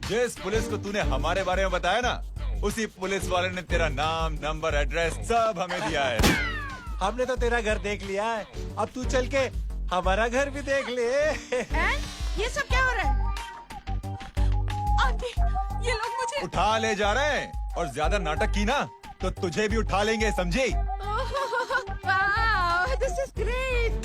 जिस पुलिस को तूने हमारे बारे में बताया ना, उसी पुलिस वाले ने तेरा नाम, नंबर, एड्रेस सब हमें दिया है। हमने तो तेरा घर देख लिया है, अब तू चल के हमारा घर भी देख ले। ये सब क्या हो रहा है? आंटी, ये लोग मुझे उठा ले जा रहे हैं, और ज्यादा नाटक की ना तो तुझे भी उठा लेंगे, समझी? This is great.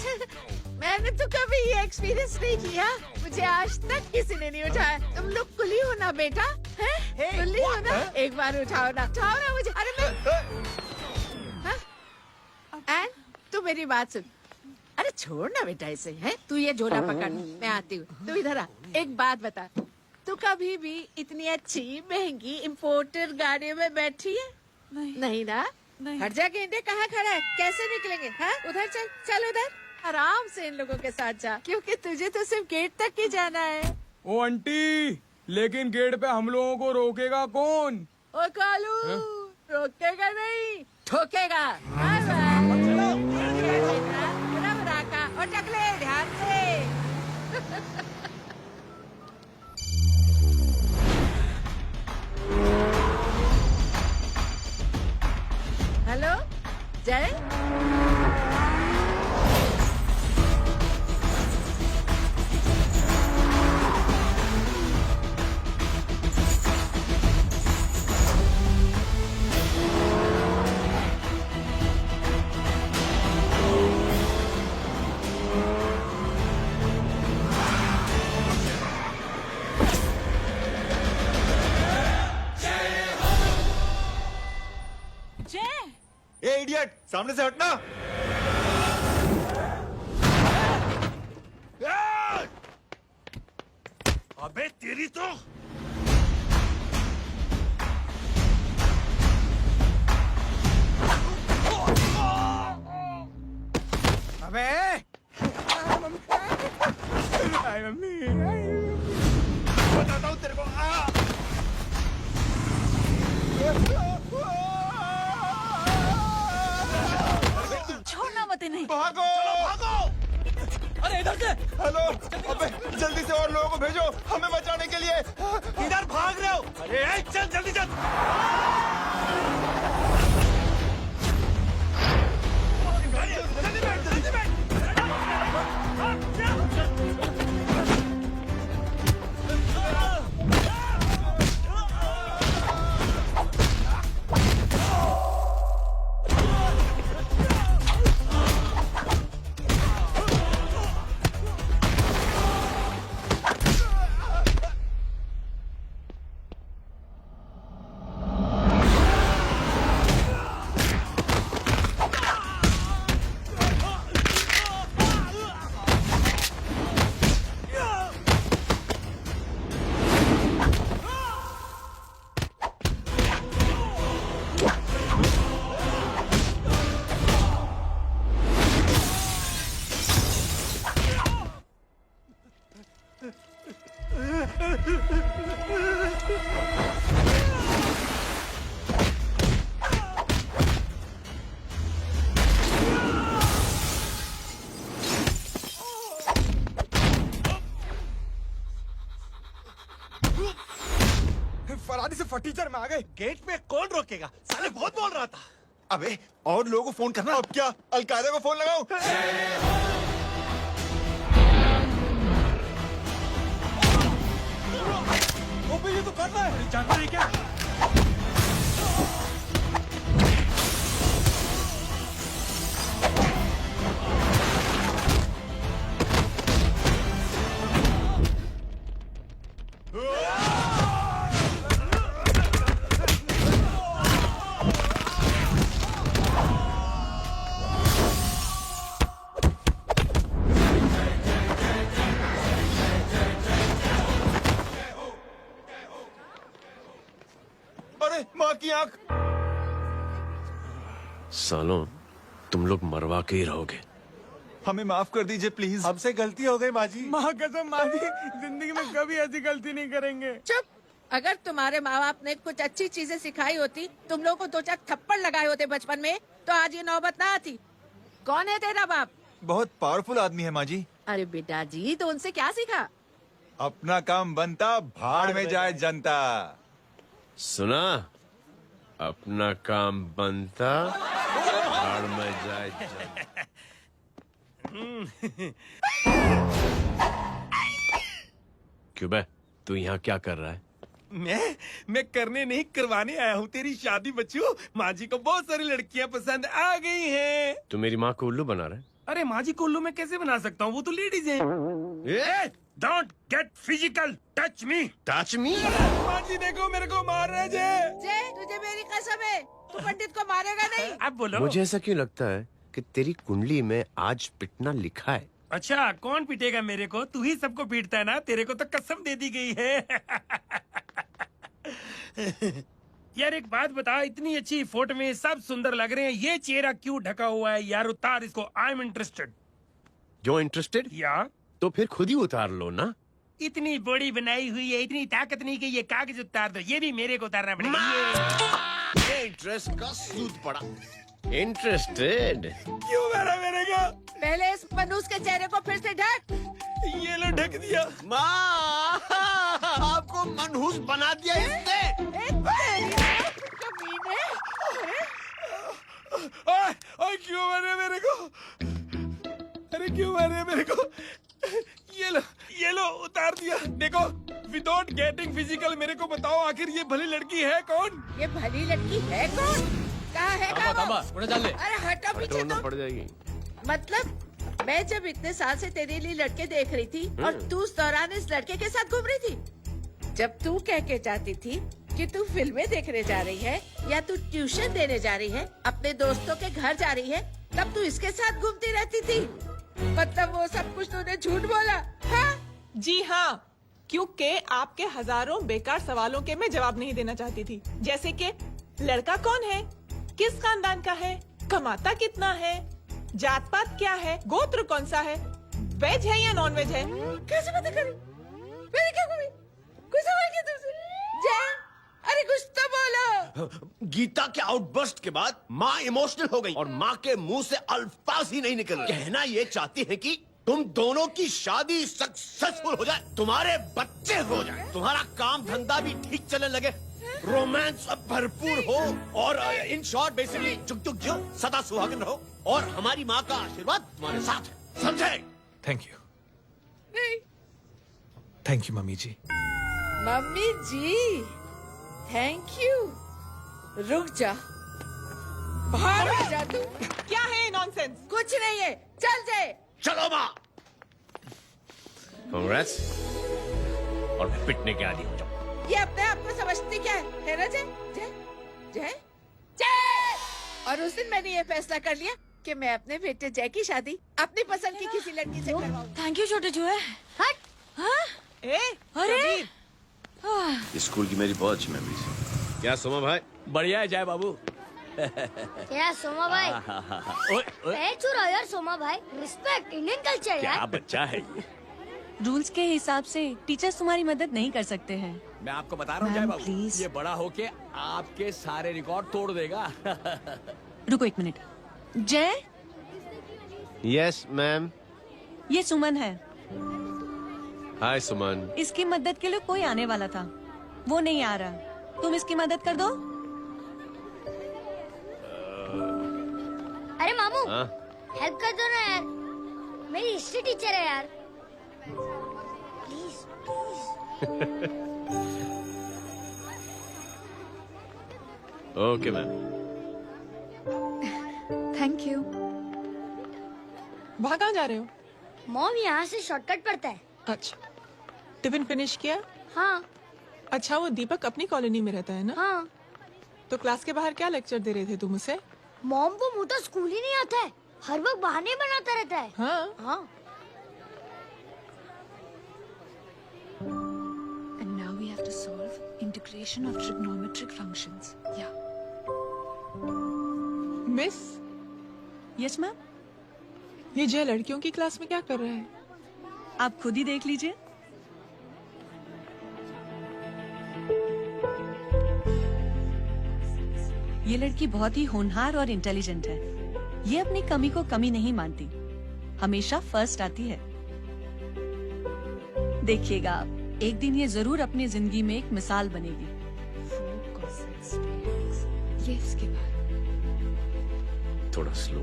मैंने तो कभी ये एक्सपीरियंस नहीं किया, मुझे आज तक किसी ने नहीं उठाया। तुम लोग कुली हो ना बेटा, हैं? कुली हो ना? एक बार उठाओ ना मुझे। अरे मैं एन, तू मेरी बात सुन। अरे छोड़ ना बेटा इसे, हैं? तू ये झोला पकड़, मैं आती हूँ। तू इधर आ, एक बात बता, तू कभी भी इतनी अच्छी महंगी इम्पोर्टर गाड़ी में बैठी है? नहीं ना? हट जा गेंडे, कहाँ खड़ा है? कैसे निकलेंगे? हाँ, उधर चल, चल उधर। आराम से इन लोगों के साथ जा, क्योंकि तुझे तो सिर्फ गेट तक ही जाना है। ओ आंटी, लेकिन गेट पे हम लोगों को रोकेगा कौन? ओ कालू, रोकेगा नहीं, ठोकेगा। Bye bye. रब राका और टकले, ध्यान से। हेलो जय। ए इडियट, सामने से हटना। अबे तेरी तो अबे हाय मम्मी, बताता हूँ तेरे को। छोड़ना मत इन्हें। भागो, भागो। अरे इधर से। हेलो, अबे जल्दी से और लोगों को भेजो हमें बचाने के लिए। इधर भाग रहे हो? अरे चल जल्दी चल। फरारी से फटीचर में आ गए। गेट पे कौन रोकेगा? साले बहुत बोल रहा था। अबे और लोगों को फोन करना। अब क्या अलकायदा को फोन लगाऊं? ये तो कर रहा है। जानता नहीं क्या? अरे माँ की आंख। सालों, तुम लोग मरवा के ही रहोगे। हमें माफ कर दीजिए प्लीज। हमसे गलती हो गई माँ जी। माँ कसम माँ जी, जिंदगी में कभी ऐसी गलती नहीं करेंगे। चुप। अगर तुम्हारे माँ बाप ने कुछ अच्छी चीजें सिखाई होती, तुम लोगों को दो चार थप्पड़ लगाए होते बचपन में, तो आज ये नौबत ना आती। कौन है तेरा बाप? बहुत पावरफुल आदमी है माँ जी। अरे बेटा जी, तो उनसे क्या सीखा? अपना काम बनता, भाड़ में जाए जनता। सुना? अपना काम बनता, भाड़ में जाए जनता। क्यों बे, तू यहाँ क्या कर रहा है? मैं करने नहीं करवाने आया हूँ तेरी शादी बच्चू। माँ जी को बहुत सारी लड़कियाँ पसंद आ गई हैं। तू मेरी माँ को उल्लू बना रहा है? अरे माँ जी को उल्लू मैं कैसे बना सकता हूँ, वो तो लेडीज है। Don't get physical, touch me. Touch me? माँ जी देखो मेरे को मार रहे जय। जय, तुझे मेरी कसम है, तू पंडित को मारेगा नहीं। अब बोलो। मुझे ऐसा क्यों लगता है कि तेरी कुंडली में आज पिटना लिखा है? अच्छा, कौन पीटेगा मेरे को? तू ही सबको पीटता है ना, तेरे को तो कसम दे दी गई है। यार एक बात बता, इतनी अच्छी फोटो में सब सुंदर लग रहे हैं, ये चेहरा क्यों ढका हुआ है? यार उतार इसको, आई एम इंटरेस्टेड। जो इंटरेस्टेड? या तो फिर खुद ही उतार लो ना। इतनी बॉडी बनाई हुई है, इतनी ताकत नहीं कि ये कागज उतार दो, ये भी मेरे को उतारना पड़ेगा। ये इंटरेस्ट का सूद पड़ा। इंटरेस्टेड? क्यों मारा मेरे को? पहले इस मनूस के चेहरे को फिर से ढक। ये लो ढक दिया। माँ, आपको मनहूस बना दिया इसने। कमीने। ओए क्यों मारे मेरे को? अरे क्यों मारे मेरे को? ये लो उतार दिया। देखो, विदाउट गेटिंग फिजिकल मेरे को बताओ, आखिर ये भली लड़की है कौन? ये भली लड़की है कौन? कहाँ है वो? अरे हटो पीछे ढूंढना तो। पड़ जाएगी। मतलब मैं जब इतने साल से तेरे लिए लड़के देख रही थी और तू उस दौरान इस लड़के के साथ घूम रही थी। जब तू कह के जाती थी कि तू फिल्में देखने जा रही है या तू ट्यूशन देने जा रही है, अपने दोस्तों के घर जा रही है, तब तू इसके साथ घूमती रहती थी। मतलब वो सब कुछ तूने झूठ बोला? हाँ? जी हाँ, क्योंकि आपके हजारों बेकार सवालों के मैं जवाब नहीं देना चाहती थी। जैसे कि लड़का कौन है, किस खानदान का है, कमाता कितना है, जात पात क्या है, गोत्र कौन सा है, वेज है या नॉन वेज है। कैसे पता करी? मैंने क्या करी? कोई सवाल किया तुमसे? जय, अरे कुछ तो बोलो। गीता के आउटबर्स्ट के बाद माँ इमोशनल हो गई और माँ के मुंह से अल्फाज ही नहीं निकल रहे। कहना ये चाहती है कि तुम दोनों की शादी सक्सेसफुल हो जाए, तुम्हारे बच्चे हो जाए, तुम्हारा काम धंधा भी ठीक चलने लगे, रोमांस अब भरपूर हो और इन शॉर्ट बेसिकली जुग जुग जियो, सदा सुहागन रहो और हमारी माँ का आशीर्वाद तुम्हारे साथ है। समझे? थैंक यू, नहीं, thank you mummy ji. Mummy ji, thank you. रुक जा, बाहर आ जा तू। क्या है नॉनसेंस? कुछ नहीं है, चल जाए। चलो माँ। कांग्रेस। और मैं पिटने के आदी हो जाऊँ। ये अपने आप को समझती क्या है ना जय? जय जय जय। और उस दिन मैंने ये फैसला कर लिया कि मैं अपने बेटे जय की शादी अपनी पसंद की किसी लड़की से करवाऊँ। थैंक यू छोटे जो है। हट। हाँ? ए, अरे स्कूल की मेरी बहुत अच्छी मेमोरीज। क्या सोमा भाई? बढ़िया है जय बाबू। क्या सोमा भाई? पैर छू रहा यार सोमा भाई, रिस्पेक्ट इंडियन कल्चर क्या यार। बच्चा है ये। रूल्स के हिसाब से टीचर्स तुम्हारी मदद नहीं कर सकते हैं। मैं आपको बता रहा हूँ जय मैम, बाबू, प्लीज। ये बड़ा होके आपके सारे रिकॉर्ड तोड़ देगा। रुको एक मिनट। जय, यस मैम। ये सुमन है। हाय सुमन। इसकी मदद के लिए कोई आने वाला था, वो नहीं आ रहा। तुम इसकी मदद कर दो। अरे मामू, हाँ? हेल्प कर दो ना यार, मेरी हिस्ट्री टीचर है यार। Please please. Okay ma'am. Thank you. वहाँ कहाँ जा रहे हो? मॉम यहाँ से शॉर्टकट पड़ता है। अच्छा, टिफिन फिनिश किया? हाँ अच्छा, वो दीपक अपनी कॉलोनी में रहता है ना? हाँ। तो क्लास के बाहर क्या लेक्चर दे रहे थे तुम उसे? मॉम को मुँह तो स्कूल ही नहीं आता है, हर वक्त बहाने बनाता रहता है। हाँ। हाँ। And now we have to solve integration of trigonometric functions. Yeah. Miss, Yes ma'am. ये जय लड़कियों की क्लास में क्या कर रहा है? आप खुद ही देख लीजिए। ये लड़की बहुत ही होनहार और इंटेलिजेंट है। ये अपनी कमी को कमी नहीं मानती, हमेशा फर्स्ट आती है। देखिएगा आप, एक दिन ये जरूर अपनी जिंदगी में एक मिसाल बनेगी। ये इसके बाद थोड़ा स्लो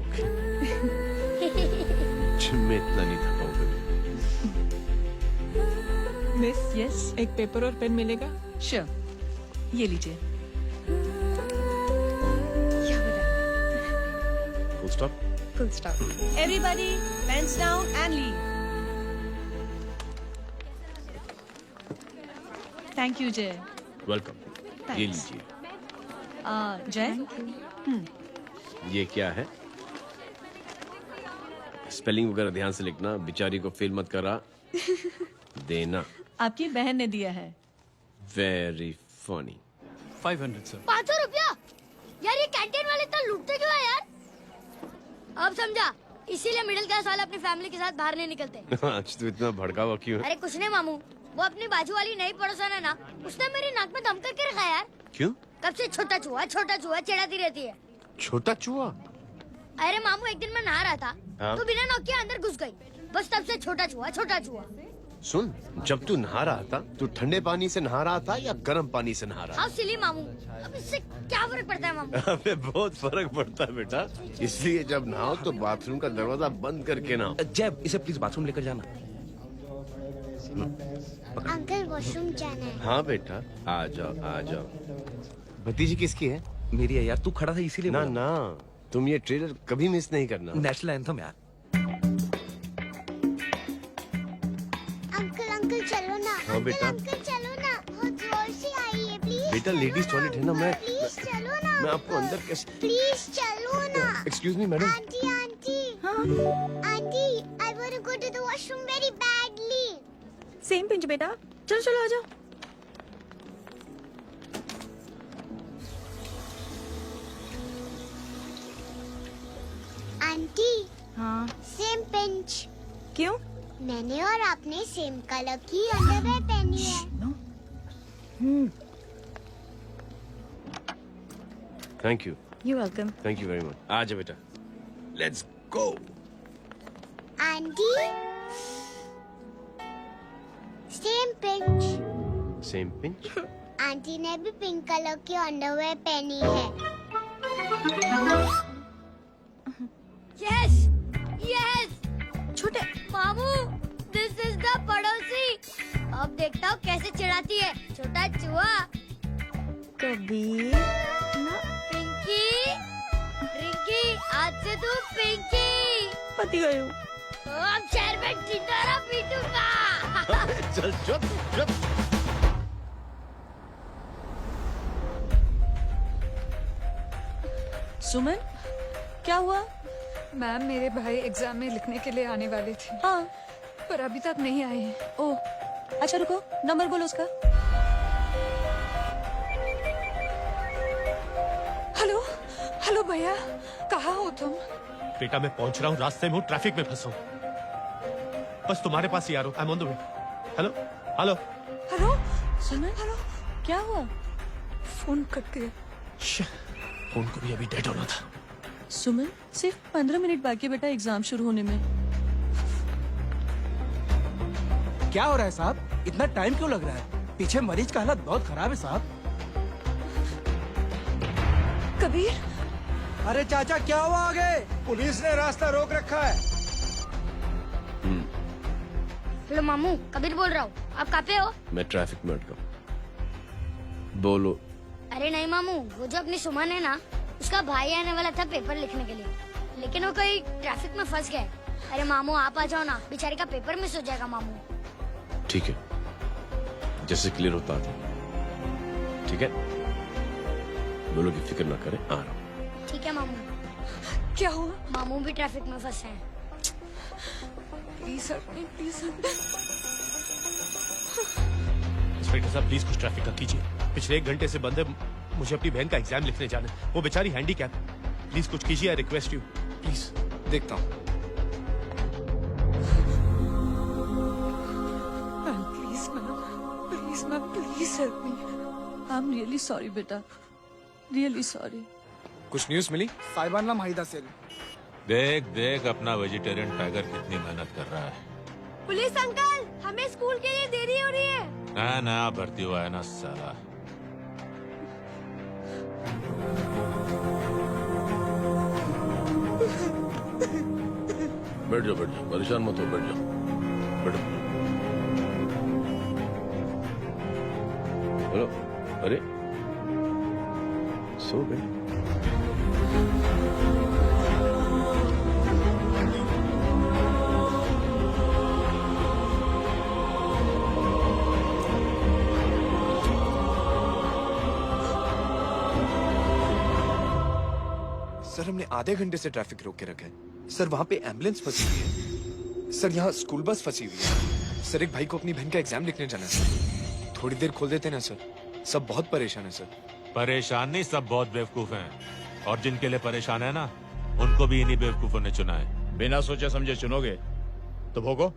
जिम में इतना नहीं था पाऊंगा। मिस, यस, एक पेपर और पेन मिलेगा? श्योर, ये लीजिए। Full stop. Full stop. Everybody pens down and leave. Thank you Jai. Welcome. ये Thanks. लीजिए। जय, ये क्या है? स्पेलिंग वगैरह ध्यान से लिखना, बिचारी को फेल मत करा देना। आपकी बहन ने दिया है। Very funny. 500 सर। 500 रुपया? यार ये कैंटीन वाले इतना लूटते क्यों है यार? अब समझा, इसीलिए मिडिल क्लास वाले अपनी फैमिली के साथ बाहर नहीं निकलते। आज तो इतना भड़का हुआ क्यों है? अरे कुछ नहीं मामू, वो अपनी बाजू वाली नई पड़ोसन है ना, उसने मेरी नाक में दम करके रखा है यार। क्यों? कब से छोटा चूहा चिढ़ाती रहती है। छोटा चूहा? अरे मामू, एक दिन मैं नहा रहा था हाँ? तो बिना नॉक के अंदर घुस गई, बस तब से छोटा चूहा। सुन, जब तू नहा रहा था, तू ठंडे पानी से नहा रहा था या गर्म पानी से नहा रहा हाउ सिली मामू, अब इससे क्या फर्क पड़ता है मामू? था? अबे बहुत फर्क पड़ता है बेटा, इसलिए जब नहाओ तो बाथरूम का दरवाजा बंद करके नहाओ। जय, इसे प्लीज बाथरूम लेकर जाना। अंकल वॉशरूम जाना है। हाँ बेटा, आ जाओ आ जाओ। भतीजी किसकी है? मेरी है यार, तू खड़ा था इसीलिए ना बोला। ना, तुम ये ट्रेलर कभी मिस नहीं करना। नेशनल एंथम यार। अंकल चलो ना। हाँ बेटा। अंकल चलो ना, बहुत जोर से आई है, प्लीज। बेटा लेडीज टॉयलेट है ना, प्लीज चलो ना। मैं आपको अंदर कैसे? प्लीज चलो ना। Excuse me madam. Aunty I want to go to the washroom very badly. Same pinch बेटा, चलो आ जाओ। आंटी, हाँ, सेम पिंच। क्यों? मैंने और आपने सेम कलर की अंडरवेयर पहनी है। Thank you welcome. Very much. आ जाओ बेटा, let's go. Aunty, same pinch. Same pinch? Aunty ने भी पिंक कलर की अंडरवेयर पहनी है। Yes yes. छोटे मामू, दिस इज द पड़ोसी। अब देखता हूँ कैसे चिढ़ाती है छोटा चूहा। कबीर ना पिंकी, रिंकी, आज से तू पिंकी। पति गए हो। अब शहर में टिंडोरा पीटूंगा। चल चुप चुप। सुमन, क्या हुआ? मैम, मेरे भाई एग्जाम में लिखने के लिए आने वाले थे, हाँ, पर अभी तक नहीं आए हैं। ओ, अच्छा रुको, नंबर बोलो उसका। हेलो भैया, कहाँ हो तुम? बेटा मैं पहुंच रहा हूँ, रास्ते में हूँ, ट्रैफिक में फंसा हूँ। बस तुम्हारे पास ही आ रहा हूँ। I am on the way. Hello hello hello Suman, क्या हुआ? फोन कट गया। फोन को भी अभी डेड होना था। सुमन, सिर्फ 15 मिनट बाकी है बेटा एग्जाम शुरू होने में। क्या हो रहा है साहब? इतना टाइम क्यों लग रहा है? पीछे मरीज का हालत बहुत खराब है साहब। कबीर, अरे चाचा क्या हुआ आगे? पुलिस ने रास्ता रोक रखा है। हेलो मामू, कबीर बोल रहा हूँ। आप कहाँ पे हो? मैं ट्रैफिक में अटका हूँ। बोलो। अरे नहीं मामू, वो जो अपनी सुमन है ना, उसका भाई आने वाला था पेपर लिखने के लिए, लेकिन वो कहीं ट्रैफिक में फंस गए। अरे मामू आप आ जाओ ना, बेचारे का पेपर मिस हो जाएगा मामू। ठीक है, जैसे क्लियर होता था। ठीक है, बोलो कि फिक्र ना करें, आ रहा हूँ। ठीक है मामू। क्या हुआ? मामू भी ट्रैफिक में फंसे हैं। Please sir, please sir. Inspector साहब प्लीज कुछ ट्रैफिक का कीजिए। पिछले 1 घंटे से बंद है, मुझे अपनी बहन का एग्जाम लिखने जाना है। वो बेचारी हैंडीकैप है। प्लीज कुछ कीजिए, आई रिक्वेस्ट यू प्लीज। देखता हूँ। Please ma'am, please help me. I am really sorry बेटा, रियली सॉरी। कुछ न्यूज़ मिली? साहिबाना माहिदा से। देख देख अपना वेजिटेरियन टाइगर कितनी मेहनत कर रहा है। पुलिस अंकल, हमें स्कूल के लिए देरी हो रही है। नया भर्ती हुआ है ना साला। बैठ जाओ, परेशान मत हो, बैठ जाओ, बैठो। बोलो। अरे सो गए? सर हमने आधे घंटे से ट्रैफिक रोक के रखा है। सर वहाँ पे एम्बुलेंस फंसी हुई है। सर यहाँ स्कूल बस फंसी हुई है। सर एक भाई को अपनी बहन का एग्जाम लिखने जाना है सर। थोड़ी देर खोल देते ना सर। सब बहुत परेशान है सर। परेशान नहीं, सब बहुत बेवकूफ हैं। और जिनके लिए परेशान है ना, उनको भी इन्हीं बेवकूफों ने चुना है। बिना सोचे समझे चुनोगे तो भोगो।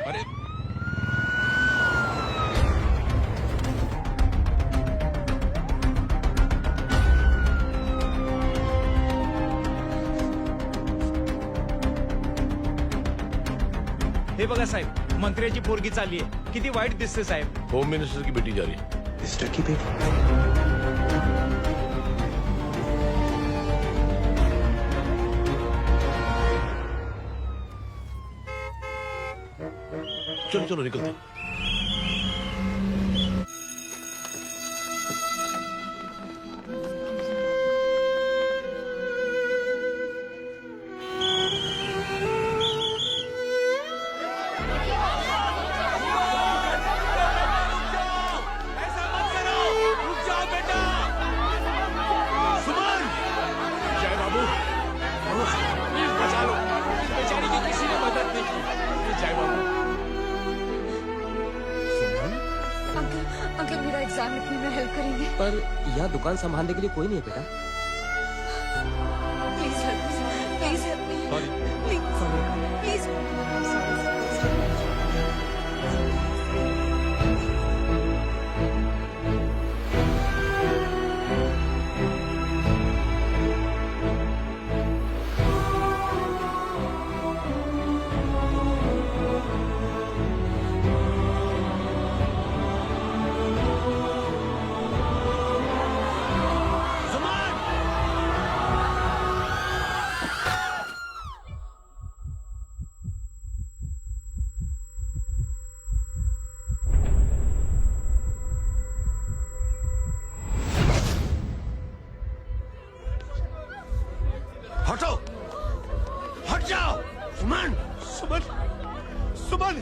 अरे हे बघा साहेब, मंत्र्याची पोरगी चालली आहे. किती वाईट दिसते साहेब. होम मिनिस्टर की बेटी जा रही है। मिस्टर की बेटी? चलो चलो निकलते हैं। अंकल मेरा एग्जाम लिखने में हेल्प करेंगे? पर यहाँ दुकान संभालने के लिए कोई नहीं है बेटा। Please help me, please help me, please हटो, हट जाओ। सुमन, सुमन, सुमन,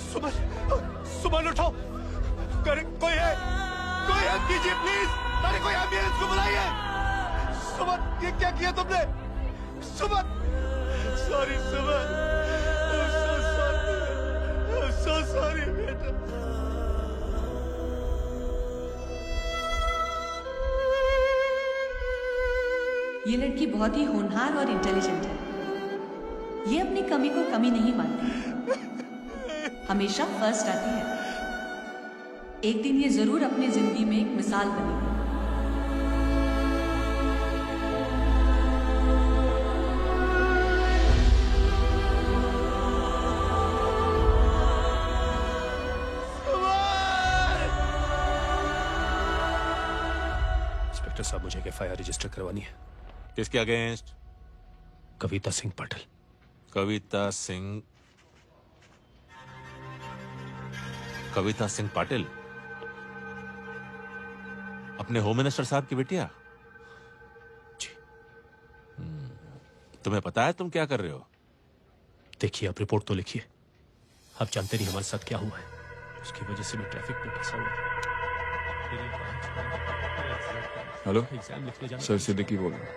सुमन, सुमन उठो. करे कोई है कीजिए प्लीज. अरे कोई एम्बुलेंस को बुलाइए. सुमन, ये क्या किया तुमने? Suman, sorry Suman, I'm so sorry बेटा. ये लड़की बहुत ही होनहार और इंटेलिजेंट है। ये अपनी कमी को कमी नहीं मानती, हमेशा फर्स्ट आती है। एक दिन ये जरूर अपनी जिंदगी में एक मिसाल बनेगी। इंस्पेक्टर साहब, मुझे एफआईआर रजिस्टर करवानी है। किसके अगेंस्ट? कविता सिंह पाटिल। कविता सिंह पाटिल, अपने होम मिनिस्टर साहब की बेटिया? जी। तुम्हें पता है तुम क्या कर रहे हो? देखिए, आप रिपोर्ट तो लिखिए। आप जानते नहीं हमारे साथ क्या हुआ है। उसकी वजह से मैं ट्रैफिक में फंसा हुआ। हेलो एग्जाम लिखने जाना। सर, सिद्दीकी बोल रहा हूँ।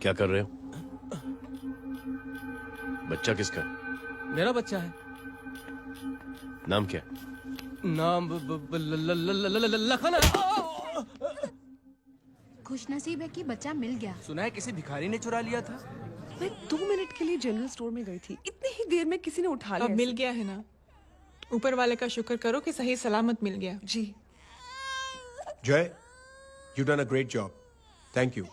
क्या कर रहे हो? बच्चा किसका? मेरा बच्चा है। नाम क्या? नाम लखन। खुशनसीब है कि बच्चा मिल गया। सुना है किसी भिखारी ने चुरा लिया था। मैं 2 मिनट के लिए जनरल स्टोर में गई थी, इतनी ही देर में किसी ने उठा लिया। अब मिल गया है ना, ऊपर वाले का शुक्र करो कि सही सलामत मिल गया। जी। जय, you done a great job. Thank you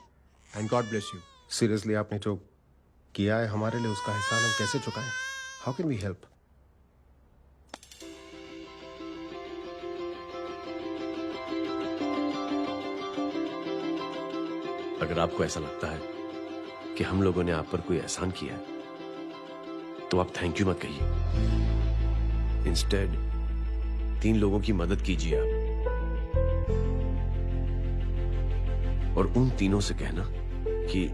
and God bless you. Seriously आपने जो किया है हमारे लिए, उसका एहसान हम कैसे चुकाएं? How can we help? अगर आपको ऐसा लगता है कि हम लोगों ने आप पर कोई एहसान किया है, तो आप थैंक यू मत कहिए। इंस्टेड 3 लोगों की मदद कीजिए आप, और उन तीनों से कहना कि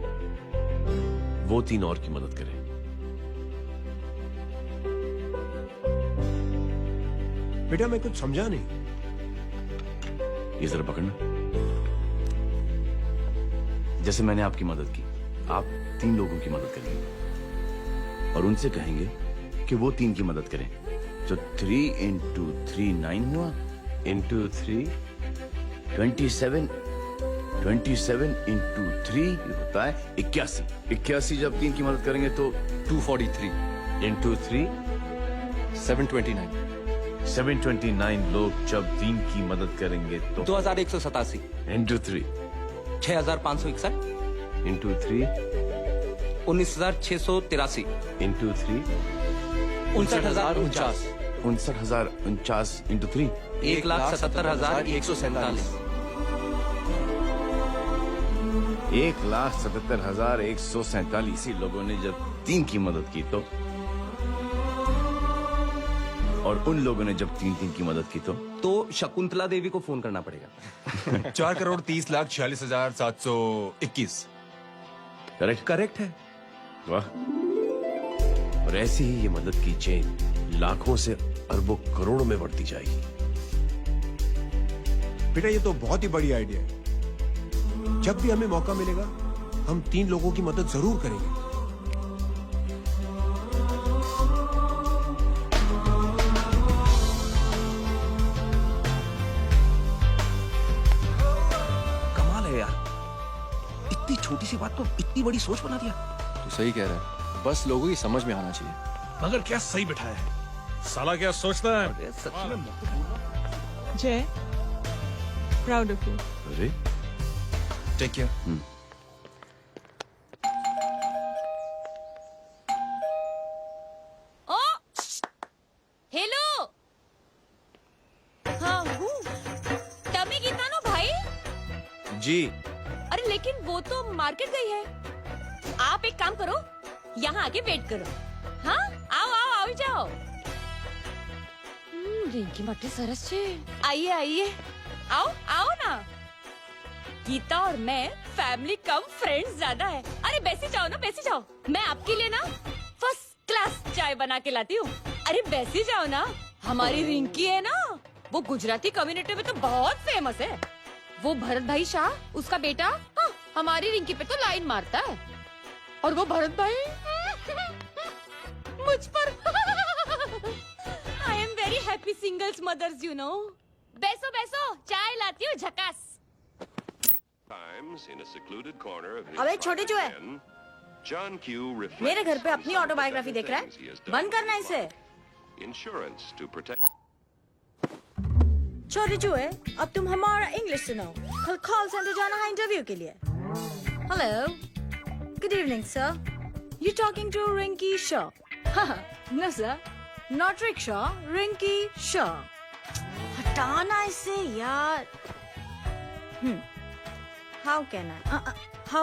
वो 3 और की मदद करें। बेटा मैं कुछ समझा नहीं। ये जरा पकड़ना। जैसे मैंने आपकी मदद की, आप 3 लोगों की मदद करेंगे और उनसे कहेंगे कि वो 3 की मदद करें। तो 3 into 3 9 हुआ, into 3 27, 27 into 3 होता है 81। 81 जब 3 की मदद करेंगे तो 243 into 3 729 729 लोग जब 3 की मदद करेंगे तो 2187 into 3 6561 into 3 19683 into 3 59049 59049 into 3 1,77,147 1,77,147 इसी लोगों ने जब 3 की मदद की तो, और उन लोगों ने जब 3 की मदद की तो शकुंतला देवी को फोन करना पड़ेगा। 4,30,46,721। करेक्ट है। वाह। और ऐसी ही ये मदद की चेन लाखों से अरबों करोड़ों में बढ़ती जाएगी। बेटा ये तो बहुत ही बड़ी आइडिया है। जब भी हमें मौका मिलेगा हम 3 लोगों की मदद जरूर करेंगे। कमाल है यार, इतनी छोटी सी बात को इतनी बड़ी सोच बना दिया। तू सही कह रहा है, बस लोगों की समझ में आना चाहिए। मगर क्या सही बिठाया है, साला क्या सोचता है। जय, प्राउड ऑफ यू। अरे टेक केयर। ओ हेलो, हाँ हूँ। टमी कितना नो भाई? जी। अरे लेकिन वो तो मार्केट गई है। आप एक काम करो, यहाँ आके वेट करो। हाँ आओ आओ आओ जाओ। रिंकी मट्टी सरस छे। आइए आइए, आओ आओ ना। गीता और मैं फैमिली कम फ्रेंड्स ज्यादा है। अरे बैसी जाओ ना, बैसी जाओ। मैं आपके लिए ना फर्स्ट क्लास चाय बना के लाती हूँ। अरे बैसी जाओ ना। हमारी रिंकी है ना, वो गुजराती कम्युनिटी में तो बहुत फेमस है। वो भरत भाई शाह, उसका बेटा, हाँ, हमारी रिंकी पे तो लाइन मारता है। और वो भरत भाई मुझ पर। I am very happy singles mothers you know. बैसो बैसो, चाय लाती हूँ झकास। अबे छोटे जो है, मेरे घर पे अपनी ऑटोबायोग्राफी देख रहा है, बंद करना इसे। छोटे जो है, अब तुम हमारा इंग्लिश सुनाओ। कल कॉल सेंटर जाना है इंटरव्यू के लिए। Hello, good evening sir, you talking to Rinky Shaw? No sir, not rickshaw, Rinky Shaw. हटाना इसे यार। How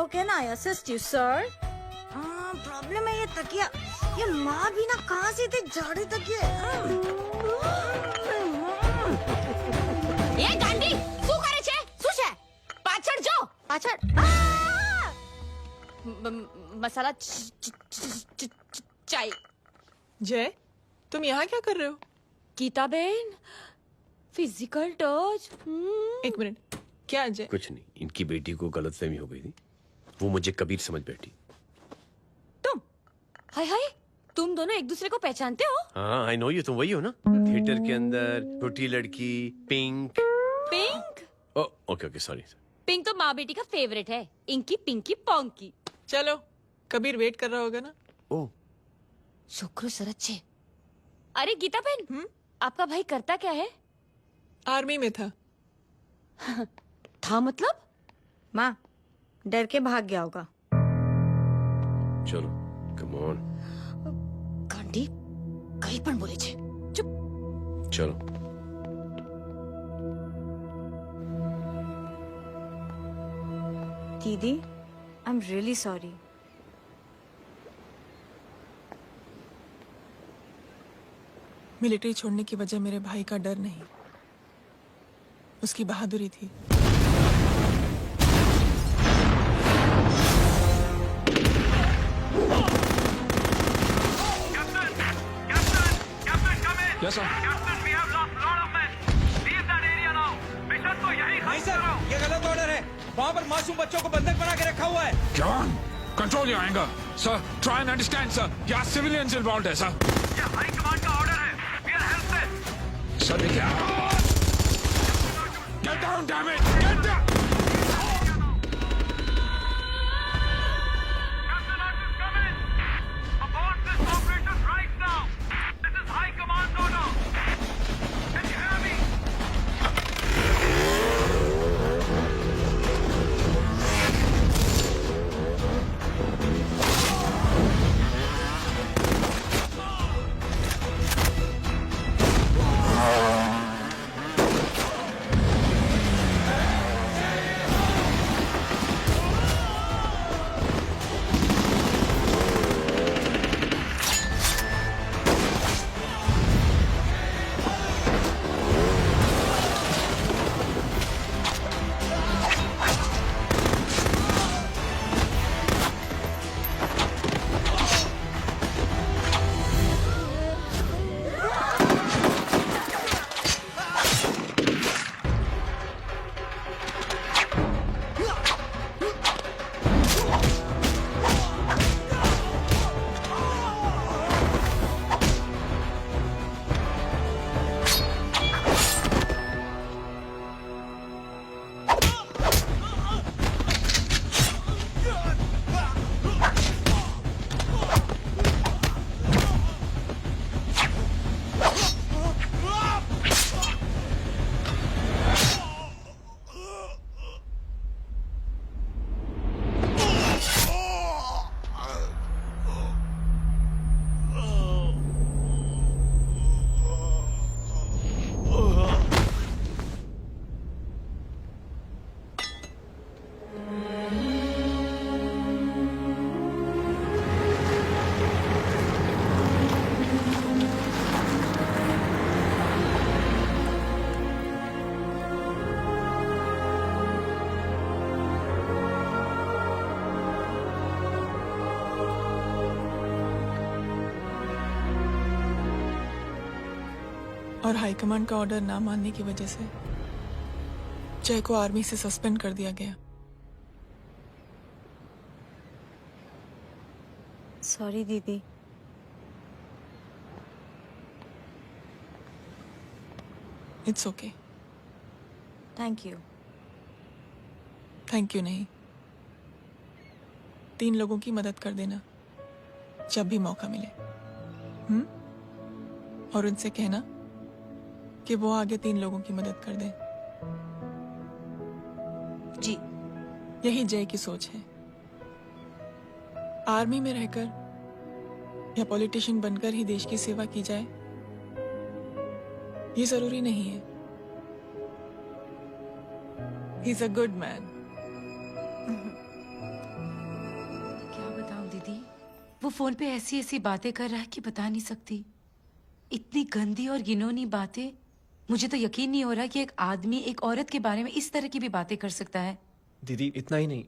can I assist you, sir? Problem है ये तकिया, ये माँ भी ना कहाँ से थे झाड़े तकिए। ये गांधी, શું કરે છે? શું છે? પાછળ જો, પાછળ। मसाला चाय। जय, तुम यहाँ क्या कर रहे हो? गीता बहन, फिजिकल टच। एक मिनट, क्या जय? कुछ नहीं, इनकी बेटी को गलतफहमी हो गई थी, वो मुझे कबीर समझ बैठी। तुम? हाय हाय, तुम दोनों एक दूसरे को पहचानते हो? हाँ आई नो यू, तुम वही हो ना थिएटर के अंदर छोटी लड़की pink. Pink? Okay okay sorry. Pink तो माँ बेटी का फेवरेट है, इंकी पिंकी पोंकी। चलो कबीर वेट कर रहा होगा ना। ओ शुक्र सरच्चे। अरे गीता बहन, आपका भाई करता क्या है? आर्मी में था। था मतलब? माँ डर के भाग गया होगा। चलो कम ऑन गांडी कहीं पण बोले छे। चुप। चलो। दीदी I am really sorry. Military छोड़ने की वजह मेरे भाई का डर नहीं, उसकी बहादुरी थी। Yes, sir. नहीं सर, ये गलत ऑर्डर है। वहाँ पर मासूम बच्चों को बंधक बना के रखा हुआ है। John, control your anger. Sir, try and understand, sir. यहाँ civilians involved है, sir. ये हाई कमांड का ऑर्डर है। We are helpless. Sir, देखिए। Get down, damn it! Get down! और हाईकमांड का ऑर्डर ना मानने की वजह से जय को आर्मी से सस्पेंड कर दिया गया। सॉरी दीदी। It's okay. Thank you. Thank you नहीं, 3 लोगों की मदद कर देना जब भी मौका मिले। और उनसे कहना कि वो आगे 3 लोगों की मदद कर दे। जी। यही जय की सोच है। आर्मी में रहकर या पॉलिटिशियन बनकर ही देश की सेवा की जाए, ये जरूरी नहीं है। He is a good man. क्या बताऊं दीदी, वो फोन पे ऐसी ऐसी बातें कर रहा है कि बता नहीं सकती। इतनी गंदी और घिनौनी बातें। मुझे तो यकीन नहीं हो रहा कि एक आदमी एक औरत के बारे में इस तरह की भी बातें कर सकता है। दीदी इतना ही नहीं,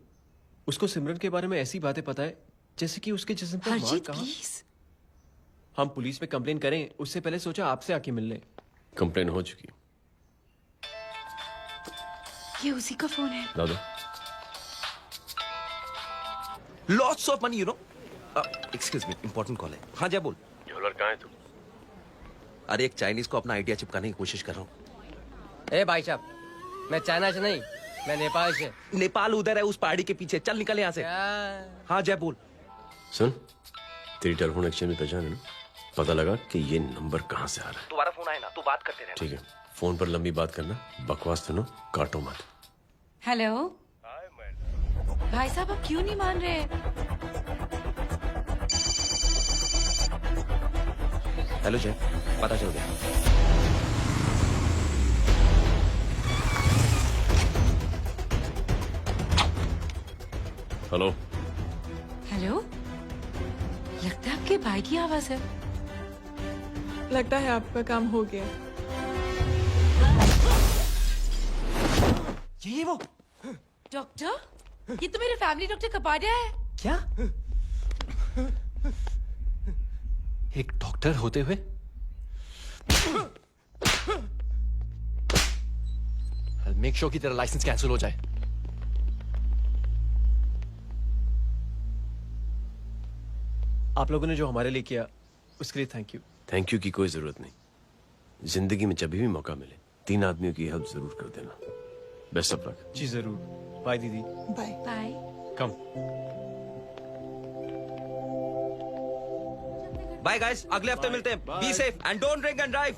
उसको सिमरन के बारे में ऐसी बातें पता है जैसे कि उसके जिस्म पर मार हरजीत कहाँ। प्लीज। हम पुलिस में कंप्लेन करें उससे पहले सोचा आपसे आके मिल ले। कंप्लेन हो चुकी। ये उसी का फोन है। दादा Lots of money, you know. Excuse me, important call है। हाँ जय बोल। ज्वेलर कहाँ है तू? अरे एक चाइनीज को अपना आइडिया चिपकाने की कोशिश कर रहा हूँ। ए भाई साहब, मैं चाइना से नहीं, मैं नेपाल से। नेपाल उधर है, उस पहाड़ी के पीछे। चल निकल यहाँ से। हाँ जय बोल। सुन, तेरी टेलीफोन एक्सचेंज में पहचान है ना? पता लगा कि ये नंबर कहाँ से आ रहा है। तुम्हारा फोन आए ना, तू बात करते रहे। ठीक है, फोन पर लंबी बात करना, बकवास सुनो, काटो मत। हेलो भाई साहब, आप क्यों नहीं मान रहे? हेलो जय, पता चल गया। हेलो हेलो, लगता है आपके भाई की आवाज है। लगता है आपका काम हो गया। यही वो डॉक्टर, ये तो मेरे फैमिली डॉक्टर कपाडिया है। क्या? एक डॉक्टर होते हुए? मेक श्योर कि तेरा लाइसेंस कैंसिल हो जाए। आप लोगों ने जो हमारे लिए किया उसके लिए थैंक यू। थैंक यू की कोई जरूरत नहीं। जिंदगी में जब भी मौका मिले 3 आदमियों की हेल्प जरूर कर देना। Best of luck. जी जरूर। बाय दीदी। Bye bye. Come. Bye guys, अगले हफ्ते मिलते हैं। Be safe and don't drink and drive.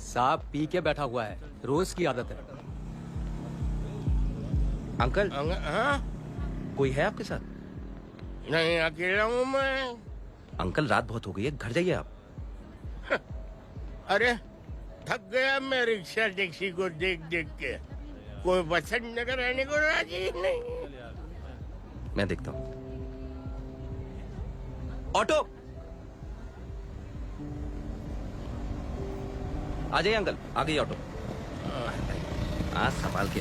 साहब पी के बैठा हुआ है, रोज की आदत है। अंकल, कोई है आपके साथ? नहीं, अकेला हूँ मैं। अंकल रात बहुत हो गई है, घर जाइए आप। अरे थक गया मैं रिक्शा टैक्सी को देख देख के। कोई पसंद नगर रहने को राजी नहीं। मैं देखता हूँ। ऑटो आ जाइए अंकल, आ गई ऑटो। आज संभाल के।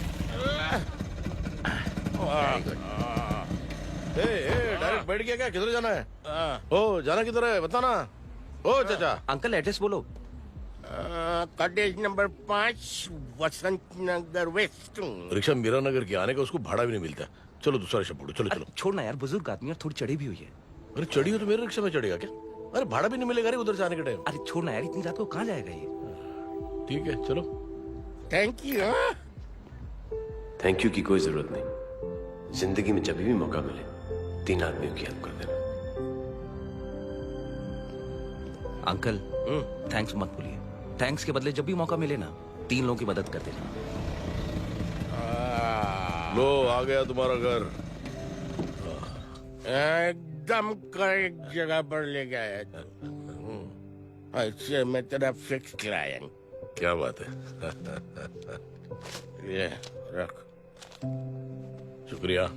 डायरेक्ट बैठ गया क्या? किधर जाना है? ओ जाना किधर है बताना। ओ चाचा। अंकल एड्रेस बोलो। कॉटेज नंबर 5 वसंत नगर वेस्ट। रिक्शा मीरा नगर के आने का उसको भाड़ा भी नहीं मिलता। चलो दूसरा रिक्शा पकड़ो। चलो चलो। छोड़ना यार, बुजुर्ग आदमी और थोड़ी चढ़ी भी हुई है। अरे चढ़ी हो तो मेरे रिक्शा में चढ़ेगा क्या? अरे भाड़ा भी नहीं मिलेगा रे उधर से आने के टाइम। अरे छोड़ना यार, इतनी रात को कहाँ जाएगा ये? ठीक है चलो। Thank you. थैंक यू की कोई जरूरत नहीं। जिंदगी में जब भी मौका मिले 3 आदमियों की हेल्प कर देना। अंकल थैंक्स मत भूलिए। थैंक्स के बदले जब भी मौका मिले ना 3 लोगों की मदद कर देना। लो आ गया तुम्हारा घर। एकदम करेक्ट जगह पर ले गया। ऐसे मैं तेरा फिक्स क्लाइंट। क्या बात है। ये रख। शुक्रिया।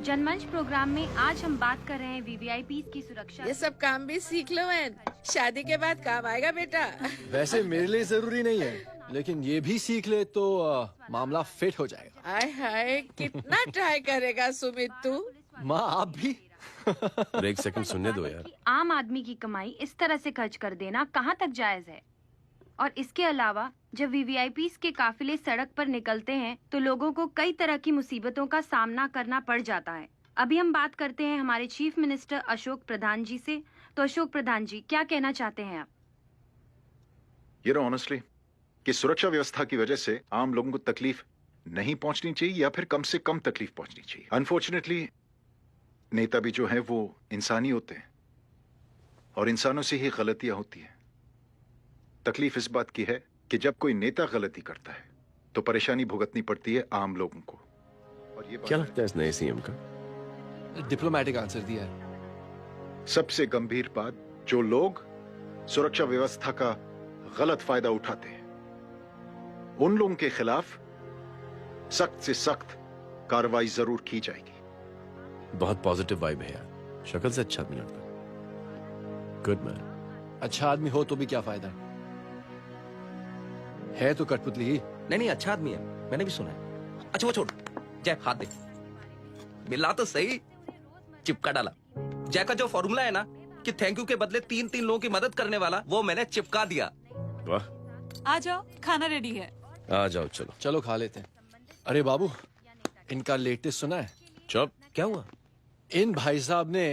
जनमंच प्रोग्राम में आज हम बात कर रहे हैं वीवीआईपी की सुरक्षा। ये सब काम भी सीख लो मैन, शादी के बाद काम आएगा बेटा। वैसे मेरे लिए जरूरी नहीं है, लेकिन ये भी सीख ले तो मामला फिट हो जाएगा। हाय हाय, कितना ट्राई करेगा सुमित तू? माँ आप भी। अरे एक सेकंड सुनने दो यार। आम आदमी की कमाई इस तरह से खर्च कर देना कहाँ तक जायज है? और इसके अलावा जब वीवीआईपी के काफिले सड़क पर निकलते हैं तो लोगों को कई तरह की मुसीबतों का सामना करना पड़ जाता है। अभी हम बात करते हैं हमारे चीफ मिनिस्टर अशोक प्रधान जी से। तो अशोक प्रधान जी, क्या कहना चाहते हैं आप? ये ऑनेस्टली कि सुरक्षा व्यवस्था की वजह से आम लोगों को तकलीफ नहीं पहुंचनी चाहिए या फिर कम से कम तकलीफ पहुंचनी चाहिए। अनफॉर्चुनेटली नेता भी जो है वो इंसानी होते हैं और इंसानों से ही गलतियां होती हैं। तकलीफ इस बात की है कि जब कोई नेता गलती करता है तो परेशानी भुगतनी पड़ती है आम लोगों को। और ये क्या लगता है इस नए सीएम का? डिप्लोमेटिक आंसर दिया है। सबसे गंभीर बात, जो लोग सुरक्षा व्यवस्था का गलत फायदा उठाते हैं उन लोगों के खिलाफ सख्त से सख्त कार्रवाई जरूर की जाएगी। बहुत पॉजिटिव वाइब है यार। शक्ल से अच्छा आदमी लगता है। Good man. अच्छा आदमी हो तो भी क्या फायदा है तो कठपुतली ही। नहीं अच्छा आदमी है, मैंने भी सुना है। अच्छा वो छोड़, जय हाथ दे। मिला तो सही, चिपका डाला। जय का जो फॉर्मूला है ना कि थैंक यू के बदले 3 लोगों की मदद करने वाला, वो मैंने चिपका दिया। वाह। आ जाओ, खाना रेडी है। आ जाओ चलो। चलो खा लेते हैं। अरे बाबू, इनका लेटेस्ट सुना है? चुप। क्या हुआ? इन भाई साहब ने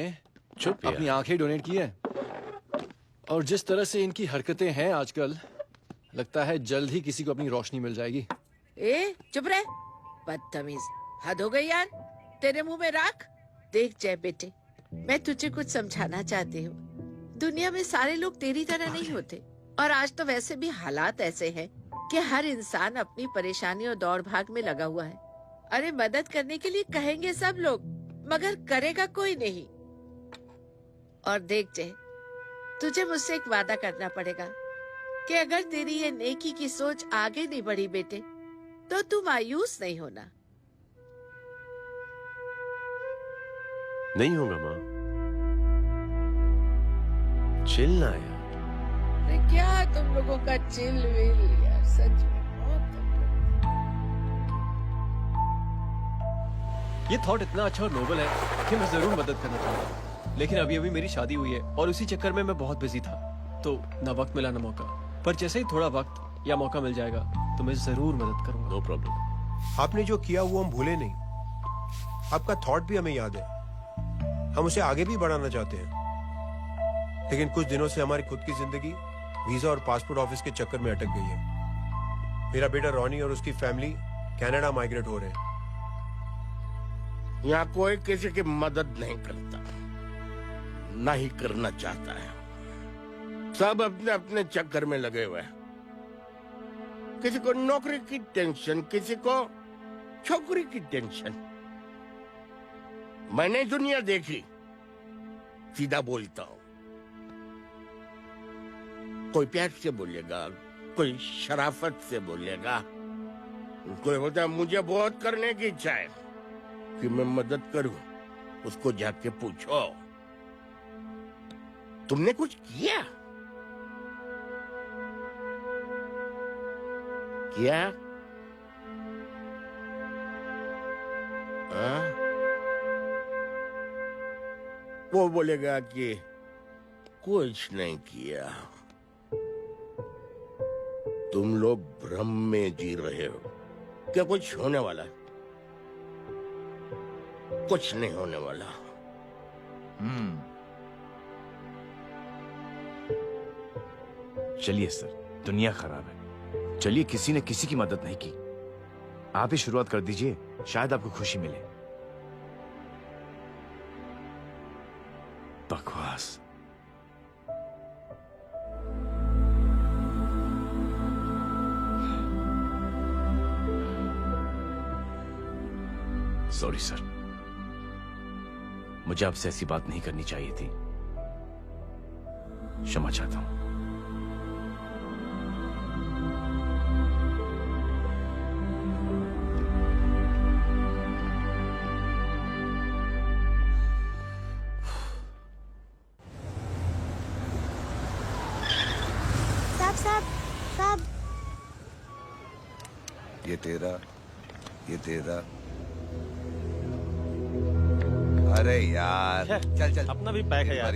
अपनी आंखें डोनेट की हैं और जिस तरह से इनकी हरकतें हैं आजकल लगता है जल्द ही किसी को अपनी रोशनी मिल जाएगी। ए चुप रहे, बदतमीज, हद हो गई यार, तेरे मुंह में राख। देख जय बेटे, मैं तुझे कुछ समझाना चाहती हूँ। दुनिया में सारे लोग तेरी तरह नहीं होते, और आज तो वैसे भी हालात ऐसे हैं कि हर इंसान अपनी परेशानी और दौड़ भाग में लगा हुआ है। अरे मदद करने के लिए कहेंगे सब लोग, मगर करेगा कोई नहीं। और देख जय, तुझे मुझसे एक वादा करना पड़ेगा कि अगर तेरी ये नेकी की सोच आगे नहीं बढ़ी बेटे, तो तू मायूस नहीं होना। नहीं होगा माँ, चिल ना यार। अरे क्या तुम लोगों का चिल विल यार, सच में बहुत। ये थॉट इतना अच्छा और नोबल है कि मैं जरूर मदद करना चाहूंगा, लेकिन अभी अभी मेरी शादी हुई है और उसी चक्कर में मैं बहुत बिजी था, तो ना वक्त मिला ना मौका। पर जैसे ही थोड़ा वक्त या मौका मिल जाएगा तो मैं जरूर मदद करूंगा। No problem. आपने जो किया वो हम भूले नहीं, आपका थॉट भी हमें याद है, हम उसे आगे भी बढ़ाना चाहते हैं। लेकिन कुछ दिनों से हमारी खुद की जिंदगी वीजा और पासपोर्ट ऑफिस के चक्कर में अटक गई है। मेरा बेटा रॉनी और उसकी फैमिली कनाडा माइग्रेट हो रहे हैं। यहाँ कोई किसी की मदद नहीं करता, ना ही करना चाहता है। सब अपने अपने चक्कर में लगे हुए हैं। किसी को नौकरी की टेंशन, किसी को छोकरी की टेंशन। मैंने दुनिया देखी, सीधा बोलता हूं। कोई प्यार से बोलेगा, कोई शराफत से बोलेगा, कोई बोलता है मुझे बहुत करने की इच्छा है कि मैं मदद करूं। उसको जाके पूछो तुमने कुछ किया? किया? वो बोलेगा कि कुछ नहीं किया। तुम लोग भ्रम में जी रहे हो। क्या कुछ होने वाला है? कुछ नहीं होने वाला। चलिए सर, दुनिया खराब है, चलिए किसी ने किसी की मदद नहीं की, आप ही शुरुआत कर दीजिए, शायद आपको खुशी मिले। बकवास। सॉरी सर, मुझे आपसे ऐसी बात नहीं करनी चाहिए थी, क्षमा चाहता हूं। साहब, ये तेरा। अरे यार चल अपना भी पैक है यार।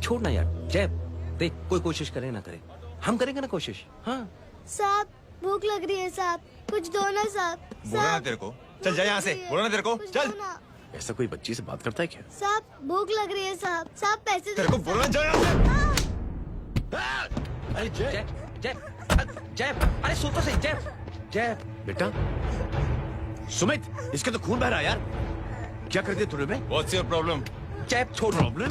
छोड़ ना यार जय, देख कोई कोशिश करे ना करे, हम करेंगे ना कोशिश। हाँ साहब भूख लग रही है साहब, कुछ दो ना साहब। बोला ना तेरे को, चल जा यहाँ से, बोला ना तेरे को, चल। ऐसा कोई बच्ची से बात करता है क्या? साहब भूख लग रही है साहब, पैसे तेरे को बोला जा यहाँ से। अरे जय जय जय, अरे सो तो सही जय। बेटा सुमित, इसके तो खून बह रहा है यार, क्या कर दिया तूने बे? What's your problem? जय छोड़। प्रॉब्लम?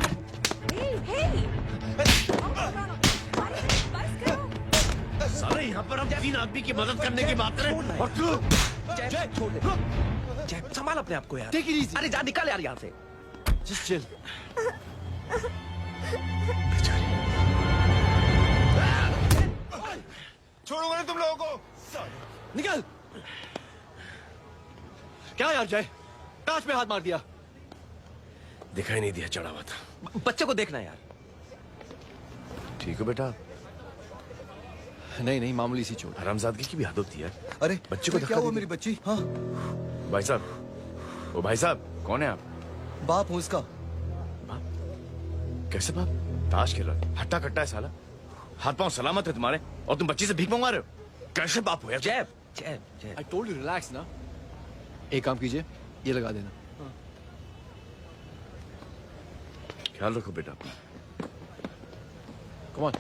सारे यहाँ पर हम 3 आदमी की मदद करने की बात करें और तू जय छोड़ दे। जय संभाल अपने आप को यार। Take it easy. अरे जा निकल यार यहाँ से। Just chill. छोड़ूंगा ना तुम लोगों को। निकल। क्या यार जय, कांच में हाथ मार दिया। दिखाई नहीं दिया, चढ़ा हुआ था। बच्चे को देखना यार। ठीक है बेटा। नहीं मामूली सी चोट। हरामजादगी की भी हद होती है। अरे बच्चे को क्या हुआ मेरी बच्ची? हाँ भाई साहब, ओ भाई साहब, कौन है आप? बाप हूँ इसका। कैसे बाप? ताश खेल रहा है, हट्टा कट्टा है साला, हाथ पांव सलामत है तुम्हारे, और तुम बच्ची से भीख मंगवा रहे हो? कैसे बाप हो यार? जय जय जय। I told you relax ना। एक काम कीजिए, ये लगा देना। ख्याल रखो बेटा अपना। Come on.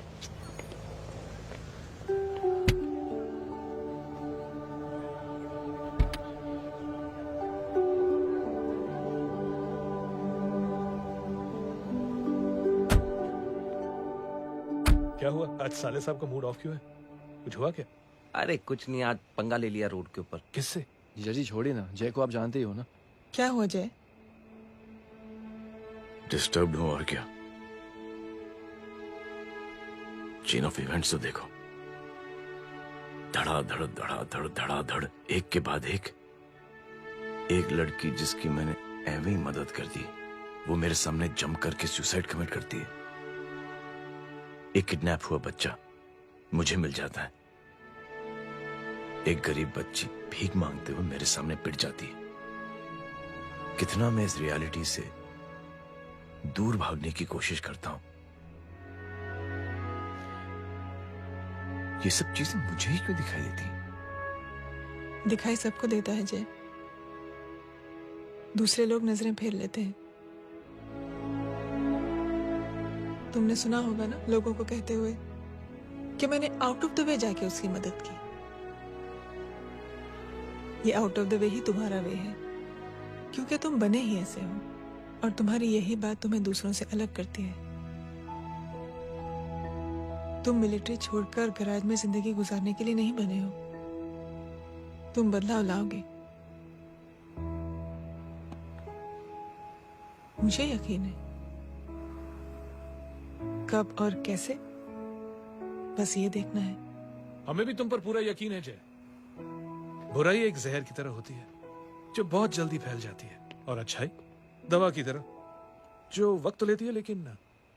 क्या हुआ आज साले साहब का मूड ऑफ क्यों है? कुछ हुआ क्या? अरे कुछ नहीं, आज पंगा ले लिया रोड के ऊपर। किससे? जीजा जी छोड़िए ना, जय को आप जानते ही हो ना। क्या हुआ जय? डिस्टर्ब्ड हूं और क्या। चेन ऑफ इवेंट्स तो देखो, धड़ाधड़ धड़ाधड़ धड़ाधड़, एक के बाद एक लड़की जिसकी मैंने एवं ही मदद कर दी, वो मेरे सामने जंप करके सुसाइड कमिट करती है। एक किडनैप हुआ बच्चा मुझे मिल जाता है। एक गरीब बच्ची भीख मांगते हुए मेरे सामने पिट जाती है। कितना मैं इस रियलिटी से दूर भागने की कोशिश करता हूं। ये सब चीजें मुझे ही क्यों दिखाई देती? दिखाई सबको देता है जय, दूसरे लोग नजरें फेर लेते हैं। तुमने सुना होगा ना लोगों को कहते हुए कि मैंने आउट ऑफ द वे जाके उसकी मदद की। ये आउट ऑफ द वे ही तुम्हारा वे है, क्योंकि तुम बने ही ऐसे हो और तुम्हारी यही बात तुम्हें दूसरों से अलग करती है। तुम मिलिट्री छोड़कर गैराज में जिंदगी गुजारने के लिए नहीं बने हो। तुम बदलाव लाओगे, मुझे यकीन है। कब और कैसे, बस ये देखना है। हमें भी तुम पर पूरा यकीन है जय। बुराई एक जहर की तरह होती है जो बहुत जल्दी फैल जाती है, और अच्छाई दवा की तरह जो वक्त लेती है लेकिन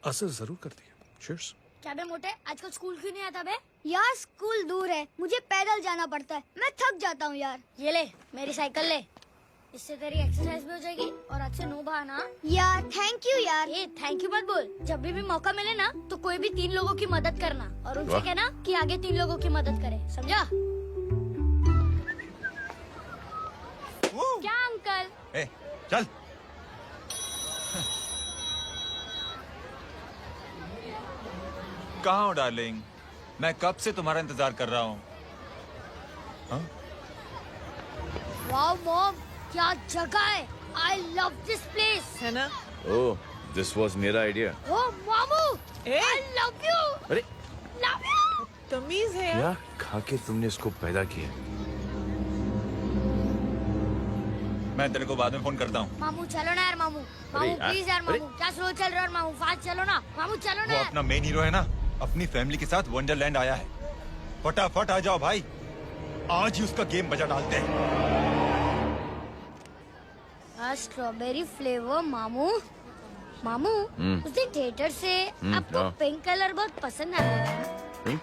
असर जरूर करती है। Cheers. क्या बे मोटे, आजकल स्कूल क्यों नहीं आता बे? यार स्कूल दूर है, मुझे पैदल जाना पड़ता है, मैं थक जाता हूँ यार। ये ले मेरी साइकिल ले, इससे तेरी एक्सरसाइज भी हो जाएगी और आज से नो बहाना। यार थैंक यू यार। ये थैंक यू मत बोल, जब भी मौका मिले ना तो कोई भी 3 लोगों की मदद करना और उनसे कहना कि आगे 3 लोगों की मदद करे, समझा? क्या अंकल? ए, चल। कहाँ हो डार्लिंग? मैं कब से तुम्हारा इंतजार कर रहा हूँ। वाओ मॉम, क्या जगह है। I love this place. है ना? ओह, दिस वाज मेरा आइडिया। Oh मामू, I love you. अरे Love you. तमीज है क्या खा के तुमने इसको पैदा किया? मैं तेरे को बाद में फोन करता हूँ। मामू चलो ना यार, मामू मामू प्लीज यार, मामू क्या स्लो चल रहा है मामू, फास्ट चलो ना मामू, चलो ना वो यार। अपना मेन हीरो है ना, अपनी फैमिली के साथ वंडरलैंड आया है। फटाफट आ जाओ भाई, आज ही उसका गेम बजा डालते हैं। स्ट्रॉबेरी फ्लेवर मामू। मामू उस दिन थिएटर से आपको पिंक कलर बहुत पसंद आया था। पिंक?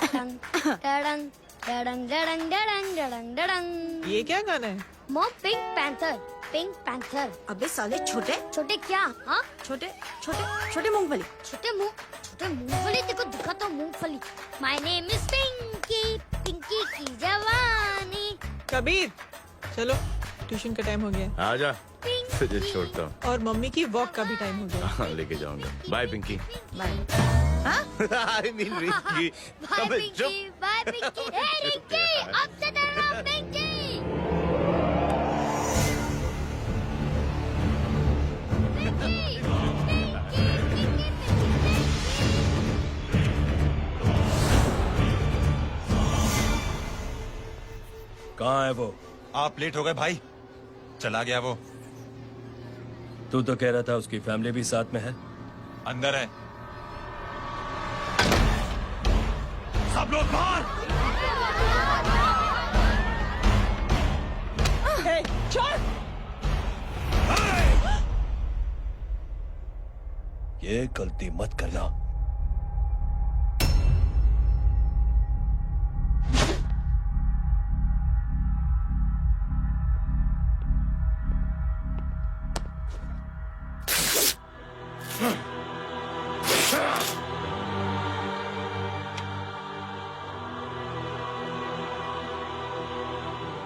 डडंग डडंग डडंग डडंग डडंग डडंग। ये क्या गाना है? Mom pink panther, pink panther. अबे साले छोटे छोटे क्या? हाँ छोटे छोटे छोटे मूंगफली। छोटे मूंगफली देखो, दिखा तो मूंगफली। My name is Pinky, Pinky की जवानी। कबीर चलो, ट्यूशन का टाइम हो गया। आजा, तुझे छोड़ता हूँ। और मम्मी की वॉक का भी टाइम हो गया। हाँ, लेके जाऊंगा। Bye Pinky. Bye. I mean Rinky. Bye Pinky, bye Pinky. Hey Rinky, अब से तेरा नाम पिंकी। कहाँ है वो? आप लेट हो गए भाई, चला गया वो। तू तो कह रहा था उसकी फैमिली भी साथ में है। अंदर है। सब लोग बाहर। ये गलती मत करना।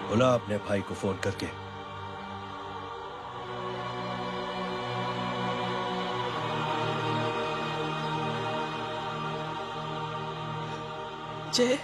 बुला अपने भाई को फोन करके। जय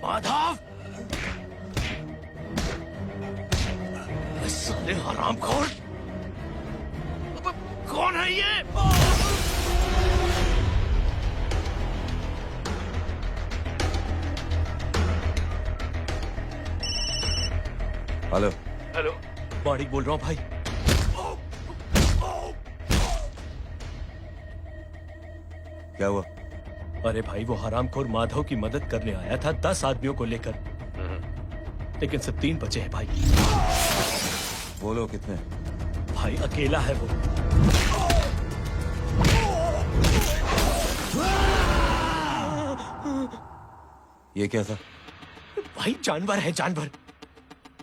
माधव, साले हरामखोर, कौन है ये? हेलो हेलो, माणिक बोल रहा हूँ भाई। क्या हुआ? अरे भाई, वो हरामखोर माधव की मदद करने आया था 10 आदमियों को लेकर, लेकिन सिर्फ 3 बचे हैं भाई। बोलो कितने? भाई अकेला है वो। ये क्या था? भाई जानवर है, जानवर।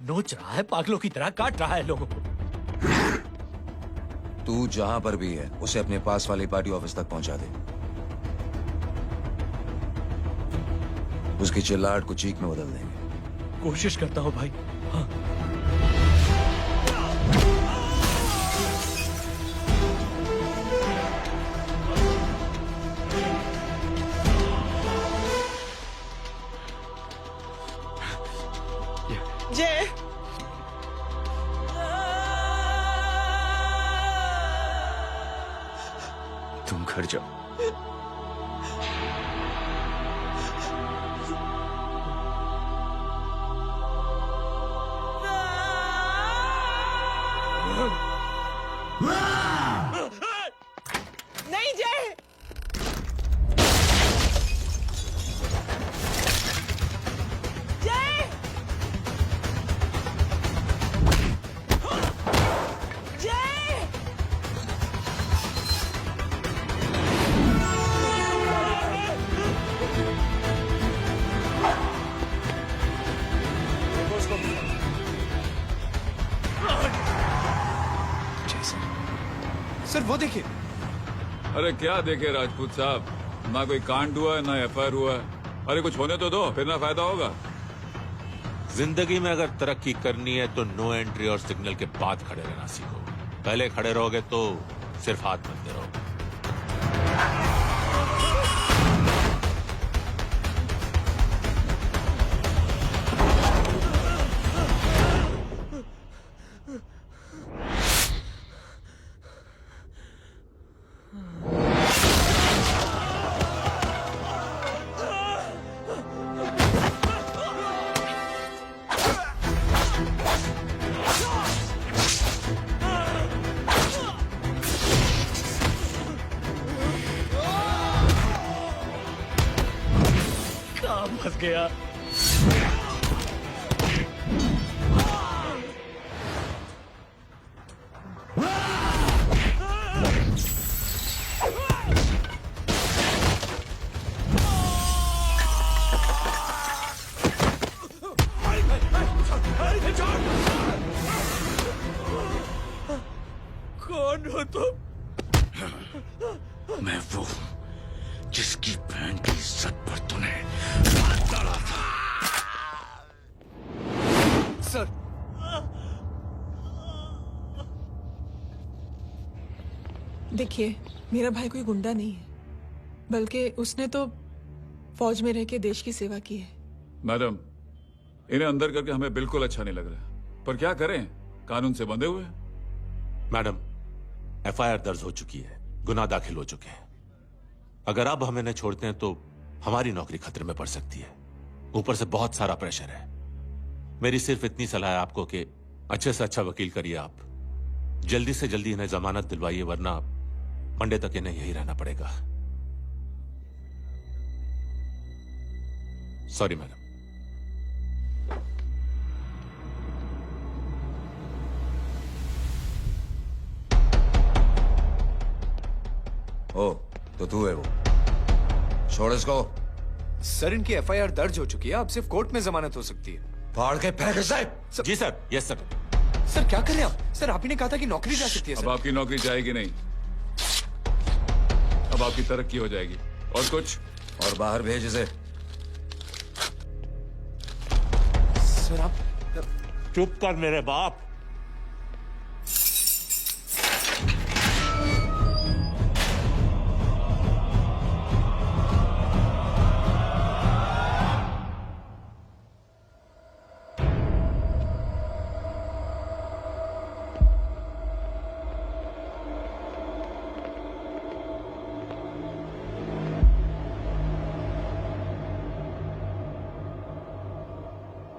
नोच रहा है, पागलों की तरह काट रहा है लोगों को। तू जहां पर भी है उसे अपने पास वाले पार्टी ऑफिस तक पहुंचा दे। उसकी चिल्लाहट को चीख में बदल देंगे। कोशिश करता हूँ भाई। हाँ। जय तुम घर जाओ। नहीं जय, जय, जय, सर वो देखिए। अरे क्या देखे राजपूत साहब, ना कोई कांड हुआ है ना एफआईआर हुआ है। अरे कुछ होने तो दो, फिर ना फायदा होगा। जिंदगी में अगर तरक्की करनी है तो नो एंट्री और सिग्नल के बाद खड़े रहना सीखो। पहले खड़े रहोगे तो सिर्फ हाथ बनते रहोगे। फंस गया। कौन हो तुम? मैं वो हूं जिसकी बहन की इज्जत पर तूने हाथ डाला था। सर, देखिए, मेरा भाई कोई गुंडा नहीं है, बल्कि उसने तो फौज में रह के देश की सेवा की है। मैडम, इन्हें अंदर करके हमें बिल्कुल अच्छा नहीं लग रहा, पर क्या करें, कानून से बंधे हुए हैं। मैडम, एफआईआर दर्ज हो चुकी है, गुनाह दाखिल हो चुके हैं। अगर अब हम इन्हें छोड़ते हैं तो हमारी नौकरी खतरे में पड़ सकती है। ऊपर से बहुत सारा प्रेशर है। मेरी सिर्फ इतनी सलाह है आपको कि अच्छे से अच्छा वकील करिए आप। जल्दी से जल्दी इन्हें जमानत दिलवाइए, वरना मंडे तक इन्हें यही रहना पड़ेगा। Sorry madam. ओ, तो तू है वो? छोड़ इसको। सर, इनकी एफआईआर दर्ज हो चुकी है, अब सिर्फ कोर्ट में जमानत हो सकती है। फाड़ के फेंक इसे। जी सर। Yes sir. सर क्या कर रहे हैं आप? सर, आप ही ने कहा था कि नौकरी जा सकती है। अब आपकी नौकरी जाएगी नहीं, अब आपकी तरक्की हो जाएगी। और कुछ? और बाहर भेज इसे। सर आप चुप कर मेरे बाप।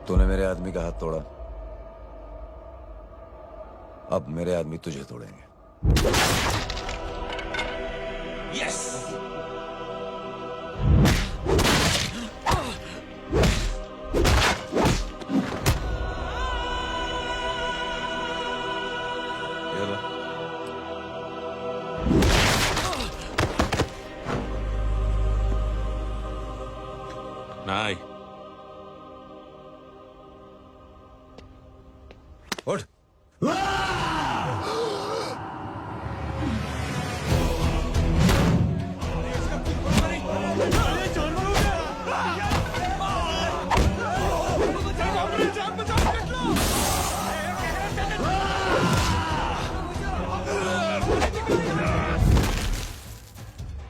तूने मेरे आदमी का हाथ तोड़ा, अब मेरे आदमी तुझे तोड़ेंगे। यस। नहीं। उठ।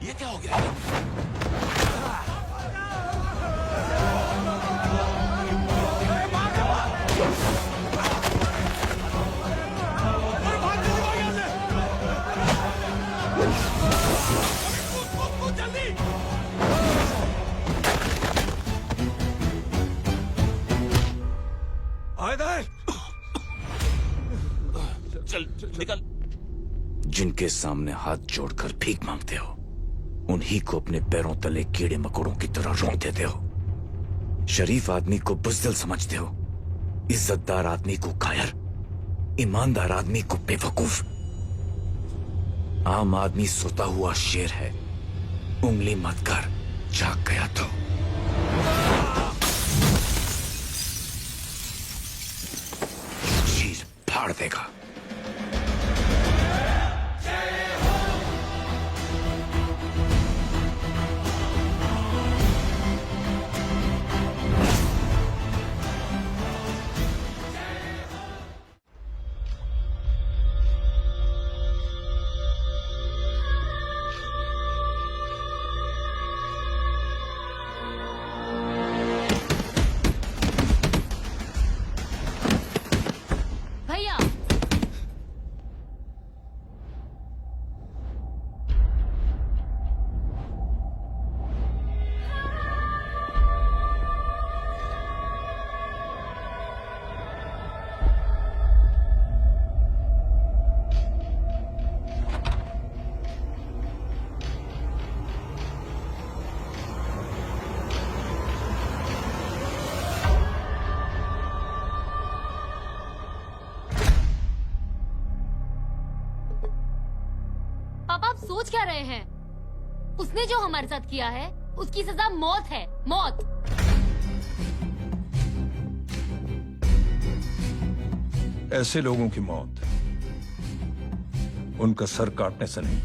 ये क्या हो गया? चल निकल। जिनके सामने हाथ जोड़कर भीख मांगते हो, उन्हीं को अपने पैरों तले कीड़े मकोड़ों की तरह रोक देते हो। शरीफ आदमी को बुज़दिल समझते हो, इज्जतदार आदमी को कायर, ईमानदार आदमी को बेवकूफ। आम आदमी सोता हुआ शेर है, उंगली मत कर, जाग गया तो। चीर फाड़ देगा। सोच क्या रहे हैं? उसने जो हमारे साथ किया है उसकी सजा मौत है, मौत। ऐसे लोगों की मौत उनका सर काटने से नहीं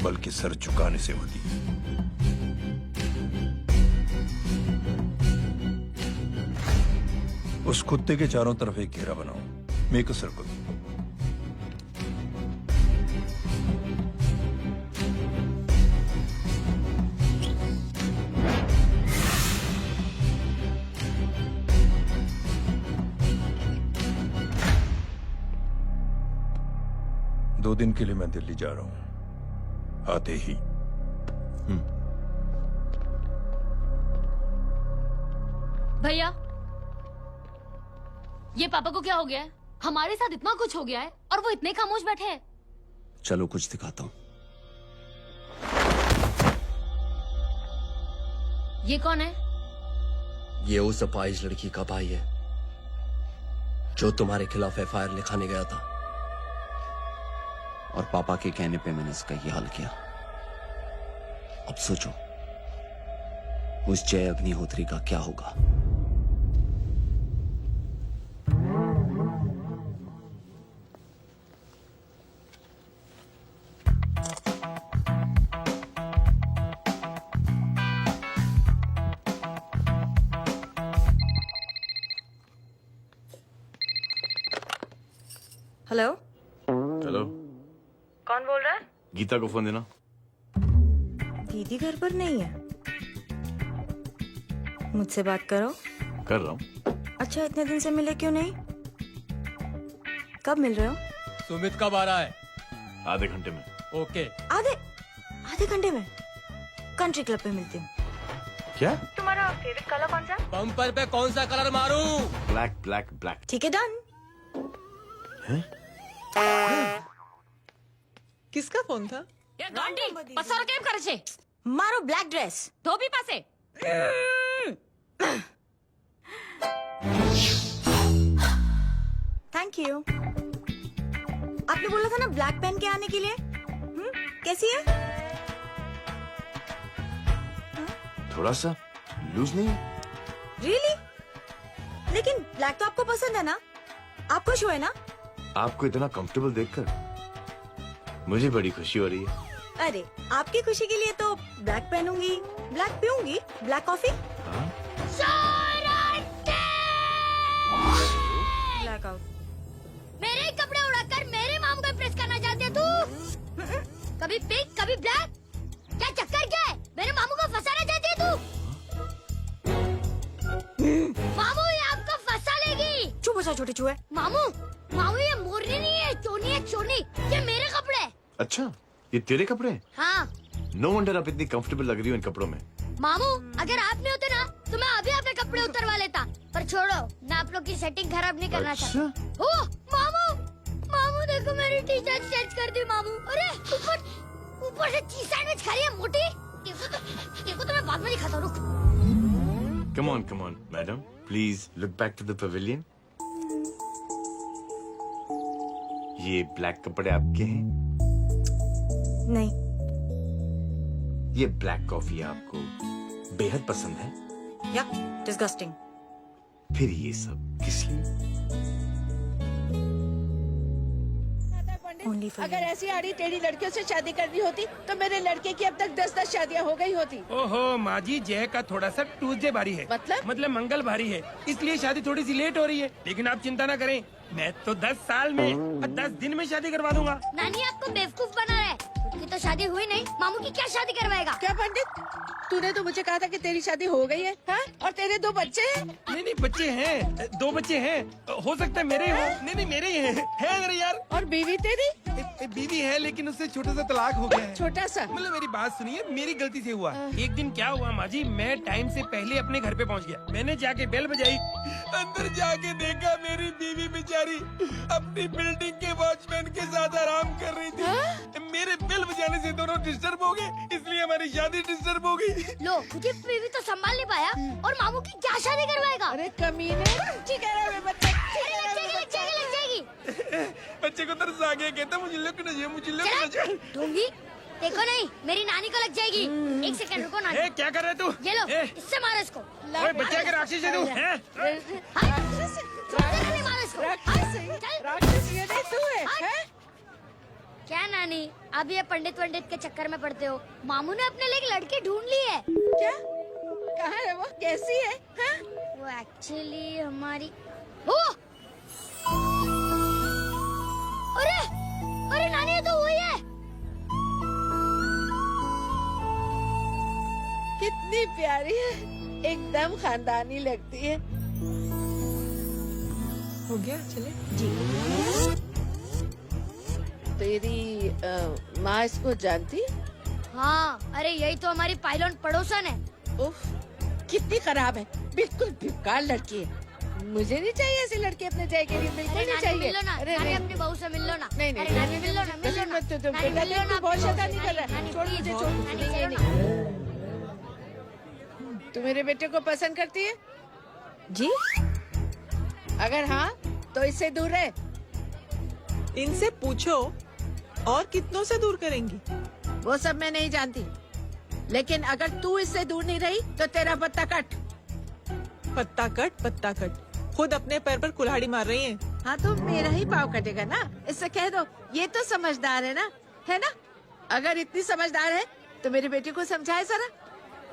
बल्कि सर झुकाने से होती है। उस कुत्ते के चारों तरफ एक घेरा बनाओ, मेक अ सर्कल। दो दिन के लिए मैं दिल्ली जा रहा हूं, आते ही। भैया, ये पापा को क्या हो गया है? हमारे साथ इतना कुछ हो गया है और वो इतने खामोश बैठे हैं। चलो कुछ दिखाता हूं। ये कौन है? ये उस अपाहिज लड़की का भाई है जो तुम्हारे खिलाफ एफआईआर लिखाने गया था, और पापा के कहने पे मैंने इसका ये हाल किया। अब सोचो उस जय अग्निहोत्री का क्या होगा। हेलो, हेलो, कौन बोल रहा है? गीता को फोन देना। दीदी घर पर नहीं है। मुझसे बात करो। कर रहा हूँ। अच्छा, इतने दिन से मिले क्यों नहीं? कब मिल रहे हो? सुमित कब आ रहा है? आधे घंटे में। ओके। आधे घंटे में कंट्री क्लब पे मिलती हूँ। क्या? तुम्हारा फेवरेट कलर कौन सा? बम्पर पे कौन सा कलर मारूं? Black black black. ठीक है, डन। किसका फोन था? ये गांडी पसार केम करे छे? मारो ब्लैक ड्रेस। धोबी पासे। Thank you. आपने बोला था ना ब्लैक पेन के आने के लिए। कैसी है? थोड़ा सा लूज नहीं है? रियली? लेकिन ब्लैक तो आपको पसंद है ना? आप खुश हुए ना? आपको इतना कंफर्टेबल देखकर मुझे बड़ी खुशी हो रही है। अरे, आपकी खुशी के लिए तो ब्लैक पहनूंगी, ब्लैक पीऊंगी, ब्लैक कॉफी। Black out. मेरे ही कपड़े उड़ाकर मेरे मामू को प्रेस करना चाहती है तू? कभी पिंक, कभी ब्लैक। क्या चक्कर क्या है? मेरे मामू को फंसाना चाहती है तू? मामू, ये आपको फंसा लेगी। चुप हो जा छोटे चूहे। मामू, मामू, ये मोरनी नहीं है, चोनी है, चोनी। ये मेरे कपड़े हैं। अच्छा, ये तेरे कपड़े हैं? हाँ। नो वंडर आप इतनी कंफर्टेबल लग रही हो इन कपड़ों में। मामू, अगर आप नहीं होते ना तो मैं अभी आपके कपड़े उतरवा लेता। पर छोड़ो, मैं आप लोग की सेटिंग खराब नहीं करना चाहता। ओह, मामू, मामू देखो मेरी टी शर्ट चेंज कर दी मामू। अरे ऊपर से चीज सैंडविच खा रही है मोटी। देखो तो मैं बाद में दिखाता हूँ, रुक। Come on madam, please look back to the pavilion. ये ब्लैक कपड़े आपके हैं? नहीं। ये ब्लैक कॉफी आपको बेहद पसंद है? या डिस्गस्टिंग। फिर ये सब किस लिए? अगर ऐसी आड़ी टेढ़ी लड़कियों से शादी करनी होती तो मेरे लड़के की अब तक 10-10 शादियां हो गई होती। ओहो माँ जी, जय का थोड़ा सा ट्यूसडे भारी है। मतलब मंगल भारी है, इसलिए शादी थोड़ी सी लेट हो रही है। लेकिन आप चिंता ना करें, मैं तो 10 साल में और 10 दिन में शादी करवा दूंगा। नानी आपको बेवकूफ बना रहा है। उसकी तो शादी हुई नहीं, मामू की क्या शादी करवाएगा? क्या पंडित, तूने तो मुझे कहा था कि तेरी शादी हो गई है, हाँ? और तेरे 2 बच्चे हैं। नहीं बच्चे हैं, 2 बच्चे हैं। हो सकता है मेरे हो। नहीं मेरे ही हैं। है मेरे यार। और बीवी तेरी? बीवी है, लेकिन उससे छोटा सा तलाक हो गया है। छोटा सा? मतलब मेरी बात सुनिए, मेरी गलती से हुआ। एक दिन क्या हुआ माँ जी, मैं टाइम से पहले अपने घर पे पहुँच गया। मैंने जाके बेल बजाई, अंदर जाके देखा मेरी बीवी बेचारी अपनी बिल्डिंग के वॉचमैन के साथ आराम कर रही थी। मेरे बेल बजाने से दोनों डिस्टर्ब हो गए, इसलिए हमारी शादी डिस्टर्ब हो गई। लो, तुझे बीवी तो संभाल नहीं पाया और मामू की क्या शादी करवाएगा? अरे कमीने, ठीक है, लग जाएगी। बच्चे बच्चे को तरस आ गया, कहता मुझे लेकर चाहिए, मुझे लेकर चाहिए। दूंगी देखो नहीं, मेरी नानी को लग जाएगी। एक सेकंड रुको नानी। क्या कर रहे तू? ये लो, इससे मारो इसको। ओए बच्चे के राक्षस है तू, हैं? मारो इसको। राक्षस ये नहीं तू है? क्या नानी, अब ये पंडित के चक्कर में पड़ते हो? मामू ने अपने लिए एक लड़की ढूंढ ली है। क्या? कहाँ है वो? कैसी है? हाँ? वो एक्चुअली हमारी वो। अरे अरे नानी, ये तो वही है। कितनी प्यारी है, एकदम खानदानी लगती है। हो गया, चले जी। तेरी माँ इसको जानती? हाँ, अरे यही तो हमारी पायलट पड़ोसन है। उफ, कितनी खराब है, बिल्कुल बेकार लड़की है। मुझे नहीं चाहिए ऐसी लड़की अपने जय के लिए, बिल्कुल नहीं चाहिए। मिल लो ना, अरे नानी नहीं, अपनी बहू से मिल लो ना। नहीं नहीं, नानी मिल लो ना, मिल लो ना। मत तो नानी मिल लो ना, बहुत शैतानी कर रहा है। नानी, छोड़ प्लीज, मुझे, छोड़। नानी, नहीं चलो नहीं। तू मेरे बेटे को पसंद करती है? जी। अगर हाँ तो इससे दूर रहे। इनसे पूछो और कितनों से दूर करेंगी? वो सब मैं नहीं जानती, लेकिन अगर तू इससे दूर नहीं रही तो तेरा पत्ता कट। पत्ता कट, पत्ता कट। खुद अपने पैर पर कुल्हाड़ी मार रही हैं। हाँ तो मेरा ही पाँव कटेगा ना, इससे कह दो। ये तो समझदार है ना? अगर इतनी समझदार है तो मेरे बेटे को समझाए जरा।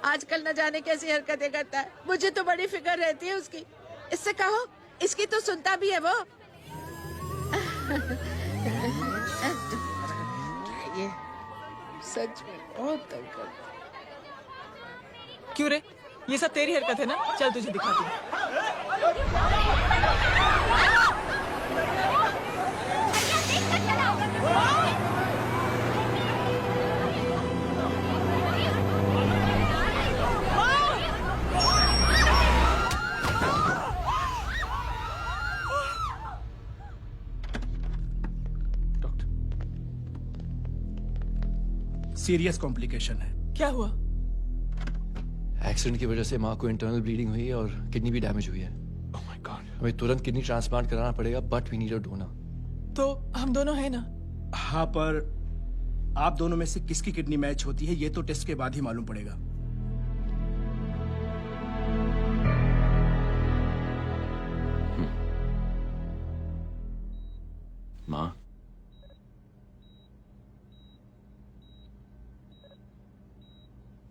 आजकल न जाने कैसी हरकतें करता है, मुझे तो बड़ी फिक्र रहती है उसकी। इससे कहो, इसकी तो सुनता भी है वो। ये सच में बहुत तंग करता है। क्यों रे, ये सब तेरी हरकत है ना? चल तुझे दिखाती हूँ। सीरियस कॉम्प्लिकेशन है। क्या हुआ? एक्सीडेंट की वजह से माँ को इंटरनल ब्लीडिंग हुई है और किडनी भी डैमेज हुई है। Oh my god. हमें तुरंत किडनी ट्रांसप्लांट कराना पड़ेगा, but we need a donor. तो हम दोनों हैं ना? हाँ, पर आप दोनों में से किसकी किडनी मैच होती है ये तो टेस्ट के बाद ही मालूम पड़ेगा। माँ,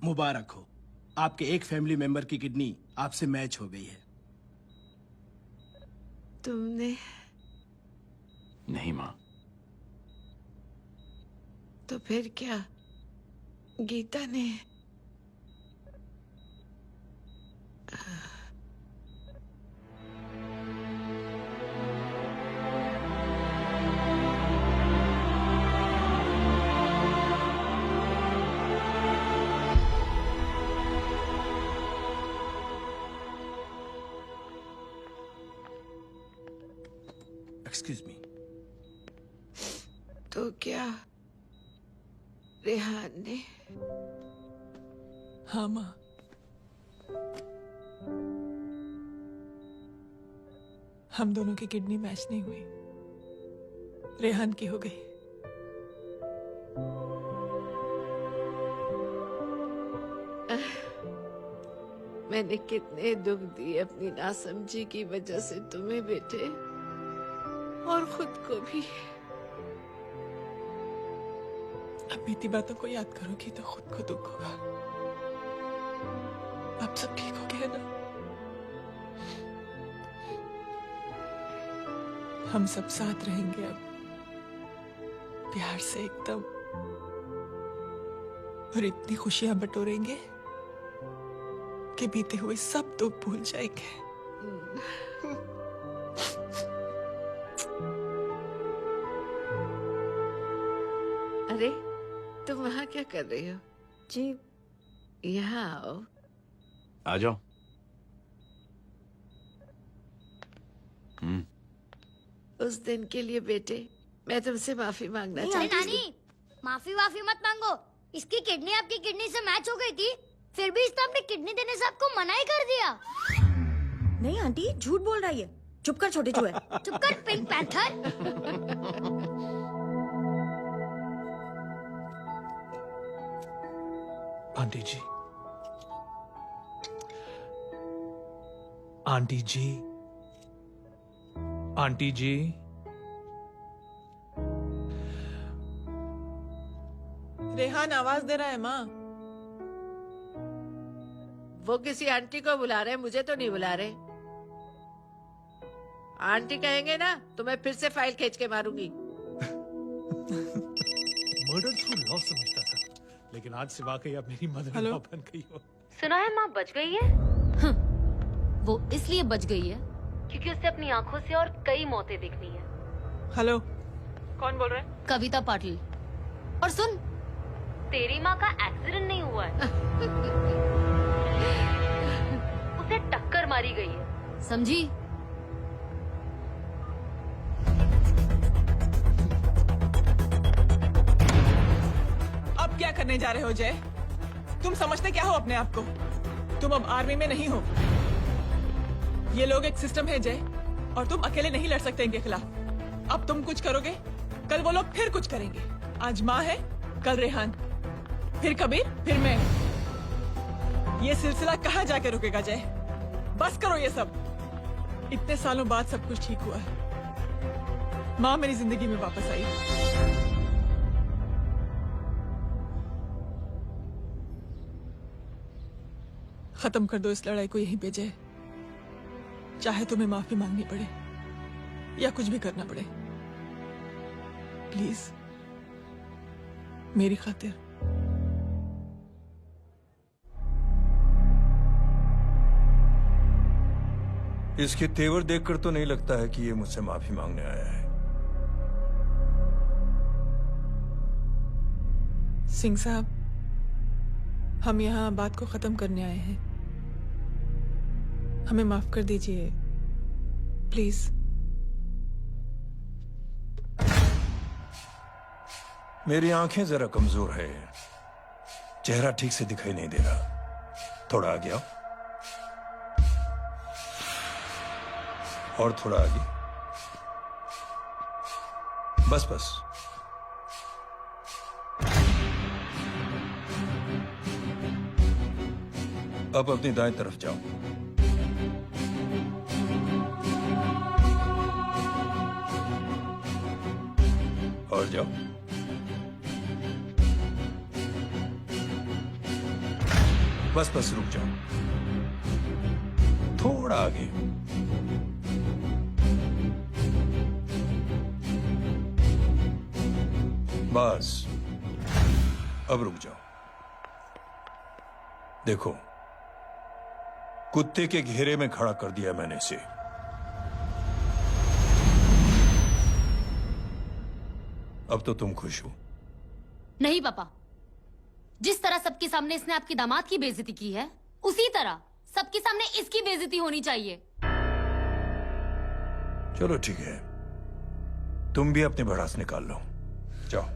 मुबारक हो, आपके एक फैमिली मेंबर की किडनी आपसे मैच हो गई है। तुमने? नहीं माँ। तो फिर क्या? गीता ने? Excuse me. तो क्या रेहान ने? हाँ माँ। हम दोनों की किडनी मैच नहीं हुई, रेहान की हो गई। मैंने कितने दुख दिए अपनी नासमझी की वजह से तुम्हें बेटे, और खुद को भी। अब बीती बातों को याद करोगी तो खुद को दुख होगा। अब सब ठीक हो गया ना? हम सब साथ रहेंगे अब, प्यार से एकदम, और इतनी खुशियां बटोरेंगे कि बीते हुए सब दुख भूल जाएंगे। अरे तुम वहाँ क्या कर रही हो? जी यहाँ आओ। आ जाओ। उस दिन के लिए बेटे मैं तुमसे माफी मांगना नहीं चाहती हूँ। नानी, माफी वाफी मत मांगो। इसकी किडनी आपकी किडनी से मैच हो गई थी, फिर भी इसने अपनी किडनी देने से आपको मना ही कर दिया। नहीं आंटी, झूठ बोल रही है। चुप कर छोटे चूहे। चुप कर पिंक पैंथर। आंटी जी, आंटी जी, आंटी जी, रेहान आवाज दे रहा है माँ। वो किसी आंटी को बुला रहे, मुझे तो नहीं बुला रहे। आंटी कहेंगे ना तो मैं फिर से फाइल खींच के मारूंगी। मर्डर थ्रू लॉ समझता था, लेकिन आज से वाकई अब मेरी मदर लॉ बन गई हो। सुना है माँ बच गई है। वो इसलिए बच गई है क्योंकि उसे अपनी आंखों से और कई मौतें देखनी है। हेलो, कौन बोल रहा है? कविता पाटिल। और सुन, तेरी माँ का एक्सीडेंट नहीं हुआ है, उसे टक्कर मारी गई है, समझी? अब क्या करने जा रहे हो जय? तुम समझते क्या हो अपने आप को? तुम अब आर्मी में नहीं हो। ये लोग एक सिस्टम है जय, और तुम अकेले नहीं लड़ सकते इनके खिलाफ। अब तुम कुछ करोगे, कल वो लोग फिर कुछ करेंगे। आज माँ है, कल रेहान, फिर कबीर, फिर मैं। ये सिलसिला कहाँ जाके रुकेगा जय? बस करो ये सब। इतने सालों बाद सब कुछ ठीक हुआ है। माँ मेरी जिंदगी में वापस आई। खत्म कर दो इस लड़ाई को यहीं पे जय। चाहे तुम्हें माफी मांगनी पड़े या कुछ भी करना पड़े, प्लीज मेरी खातिर। इसके तेवर देखकर तो नहीं लगता है कि ये मुझसे माफी मांगने आया है। सिंह साहब, हम यहाँ बात को खत्म करने आए हैं। हमें माफ कर दीजिए प्लीज। मेरी आंखें जरा कमजोर है, चेहरा ठीक से दिखाई नहीं दे रहा। थोड़ा आगे आओ, और थोड़ा आगे। बस बस। अब अपनी दाएं तरफ जाओ। और जाओ। बस बस, रुक जाओ, थोड़ा आगे। बस, अब रुक जाओ। देखो, कुत्ते के घेरे में खड़ा कर दिया मैंने इसे। अब तो तुम खुश हो? नहीं पापा, जिस तरह सबके सामने इसने आपकी दामाद की बेइज्जती की है, उसी तरह सबके सामने इसकी बेइज्जती होनी चाहिए। चलो ठीक है, तुम भी अपनी भड़ास निकाल लो, जाओ।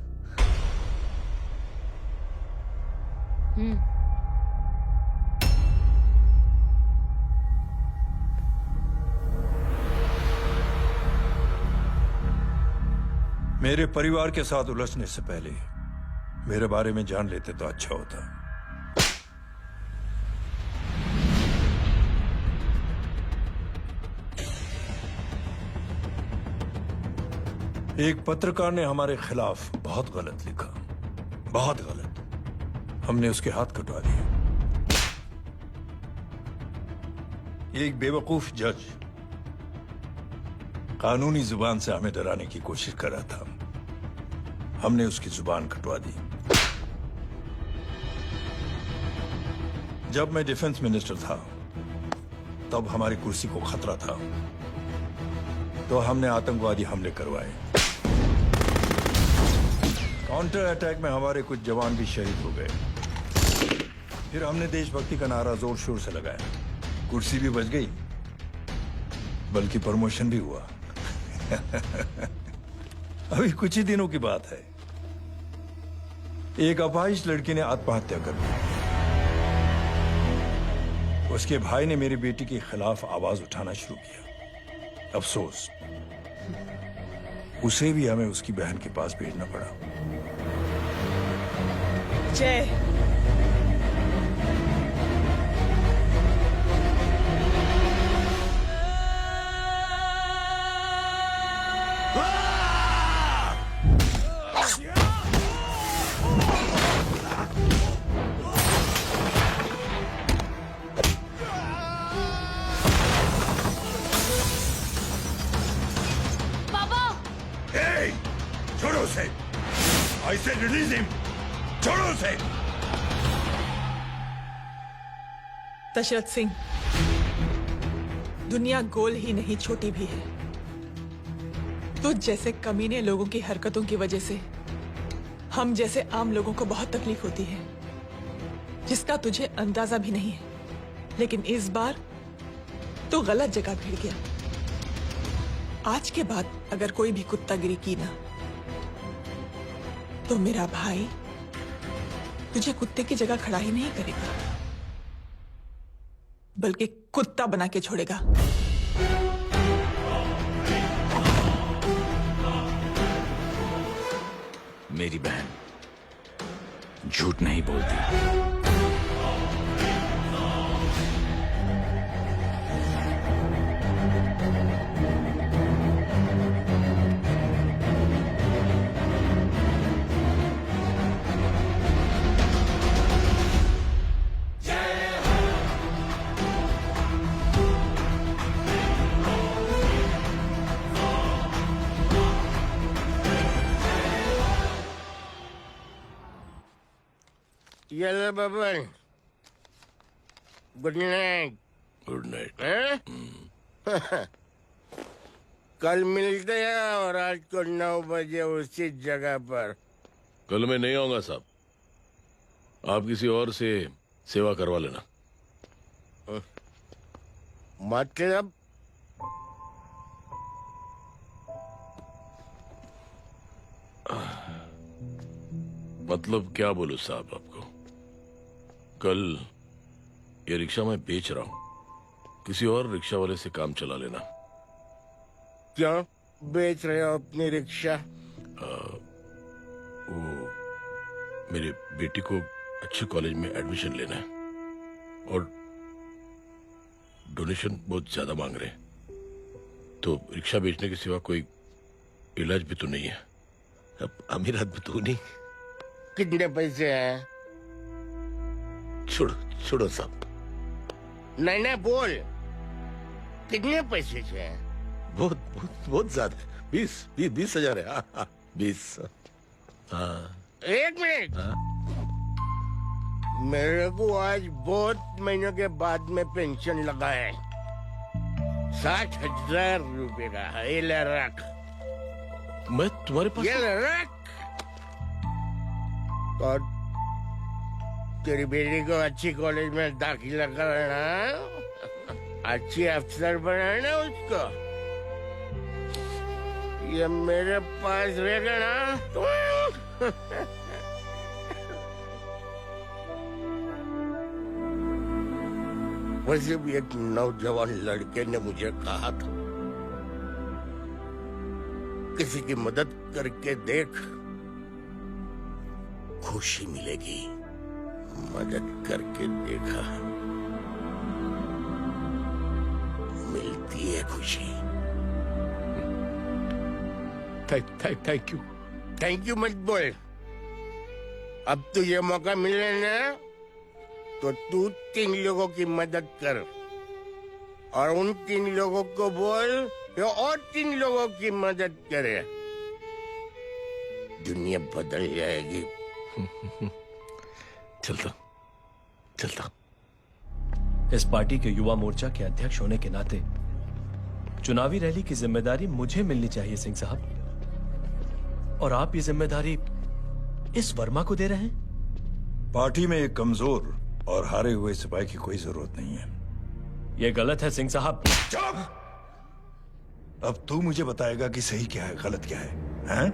मेरे परिवार के साथ उलझने से पहले मेरे बारे में जान लेते तो अच्छा होता। एक पत्रकार ने हमारे खिलाफ बहुत गलत लिखा, बहुत गलत। हमने उसके हाथ कटवा दिए। एक बेवकूफ जज कानूनी जुबान से हमें डराने की कोशिश कर रहा था। हमने उसकी जुबान कटवा दी। जब मैं डिफेंस मिनिस्टर था, तब हमारी कुर्सी को खतरा था, तो हमने आतंकवादी हमले करवाए। काउंटर अटैक में हमारे कुछ जवान भी शहीद हो गए। फिर हमने देशभक्ति का नारा जोर शोर से लगाया। कुर्सी भी बच गई, बल्कि प्रमोशन भी हुआ। अभी कुछ ही दिनों की बात है, एक अपाहिज लड़की ने आत्महत्या कर ली। उसके भाई ने मेरी बेटी के खिलाफ आवाज उठाना शुरू किया। अफसोस, उसे भी हमें उसकी बहन के पास भेजना पड़ा। जय, हिम, छोड़ो उसे। दशरथ सिंह, दुनिया गोल ही नहीं छोटी भी है। तुझ जैसे कमीने लोगों की हरकतों की वजह से हम जैसे आम लोगों को बहुत तकलीफ होती है, जिसका तुझे अंदाजा भी नहीं है। लेकिन इस बार तो गलत जगह भिड़ गया। आज के बाद अगर कोई भी कुत्तागिरी की ना, तो मेरा भाई तुझे कुत्ते की जगह खड़ा ही नहीं करेगा, बल्कि कुत्ता बना के छोड़ेगा। मेरी बहन झूठ नहीं बोलती। Yellow bubble. Good night. Good night. कल मिलते हैं और आज को 9 बजे उसी जगह पर। कल मैं नहीं आऊंगा साहब, आप किसी और से सेवा करवा लेना। मतलब मतलब क्या बोलूं साहब आपको, कल ये रिक्शा मैं बेच रहा हूं, किसी और रिक्शा वाले से काम चला लेना। क्यों बेच रहे हो अपनी रिक्शा? वो मेरे बेटी को अच्छे कॉलेज में एडमिशन लेना है और डोनेशन बहुत ज्यादा मांग रहे हैं, तो रिक्शा बेचने के सिवा कोई इलाज भी तो नहीं है। अब अमीर आदमी तो नहीं। कितने पैसे हैं? छोड़ो छोड़ो साहब। नहीं बोल, कितने पैसे से हैं? बहुत बहुत बहुत ज्यादा, 20,000 है। हाँ 20। हाँ 1 मिनट। मेरे को आज बहुत महीनों के बाद में पेंशन लगा है, 60,000 रुपए का। ये ले रख। मैं तुम्हारे पास? ये ले रख। और तेरी बेटी को अच्छी कॉलेज में दाखिला कराना, अच्छी अफसर बनाना उसको। ये मेरे पास रहेगा ना तो वैसे भी एक नौजवान लड़के ने मुझे कहा था, किसी की मदद करके देख, खुशी मिलेगी। मदद करके देखा, मिलती है खुशी। Thank you. थैंक यू मत बोल। अब तुझे मौका मिले ना, तो तू 3 लोगों की मदद कर, और उन 3 लोगों को बोल कि और 3 लोगों की मदद करे। दुनिया बदल जाएगी। चलता। इस पार्टी के युवा मोर्चा के अध्यक्ष होने के नाते चुनावी रैली की जिम्मेदारी मुझे मिलनी चाहिए सिंह साहब, और आप ये जिम्मेदारी इस वर्मा को दे रहे हैं। पार्टी में एक कमजोर और हारे हुए सिपाही की कोई जरूरत नहीं है। ये गलत है सिंह साहब। चुप! अब तू मुझे बताएगा कि सही क्या है, गलत क्या है, हैं?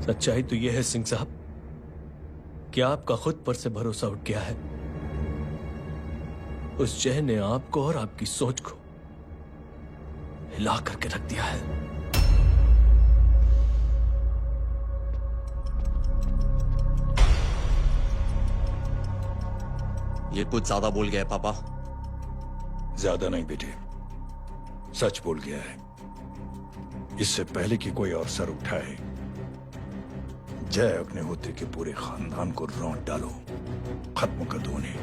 सच्चाई तो यह है सिंह साहब कि आपका खुद पर से भरोसा उठ गया है। उस जय ने आपको और आपकी सोच को हिला करके रख दिया है। ये कुछ ज्यादा बोल गया है पापा। ज्यादा नहीं बेटे, सच बोल गया है। इससे पहले कि कोई और सर उठाए, जय अग्निहोत्री के पूरे खानदान को रौंद डालो, खत्म कर दो उन्हें।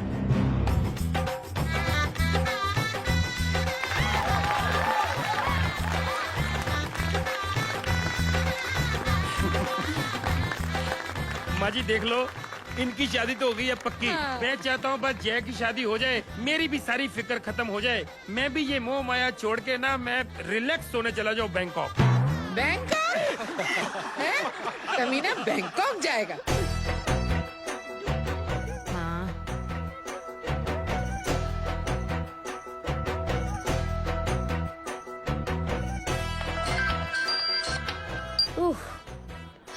माँ जी देख लो, इनकी शादी तो हो गई है पक्की। मैं चाहता हूँ बस जय की शादी हो जाए, मेरी भी सारी फिक्र खत्म हो जाए, मैं भी ये मोह माया छोड़ के ना मैं रिलैक्स होने चला जाऊँ बैंकॉक। बैंकॉक? कमीना बैंकॉक जाएगा?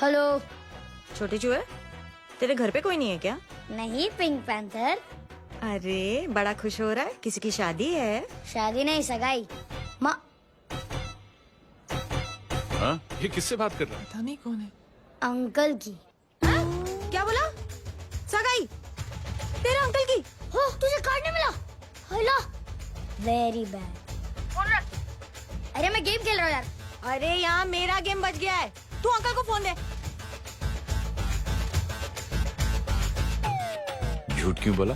हेलो। छोटे चूहे, तेरे घर पे कोई नहीं है क्या? नहीं, पिंक पैंथर। अरे बड़ा खुश हो रहा है, किसी की शादी है? शादी नहीं, सगाई। माँ, हाँ? ये किससे बात कर रहा है? पता नहीं कौन है। अंकल की। क्या बोला? सगाई? तेरे अंकल की? हो, तुझे कार्ड नहीं मिला? Hello, very bad. अरे मैं गेम खेल रहा हूँ यार। अरे यहाँ मेरा गेम बच गया है, तू अंकल को फोन दे। झूठ क्यों बोला?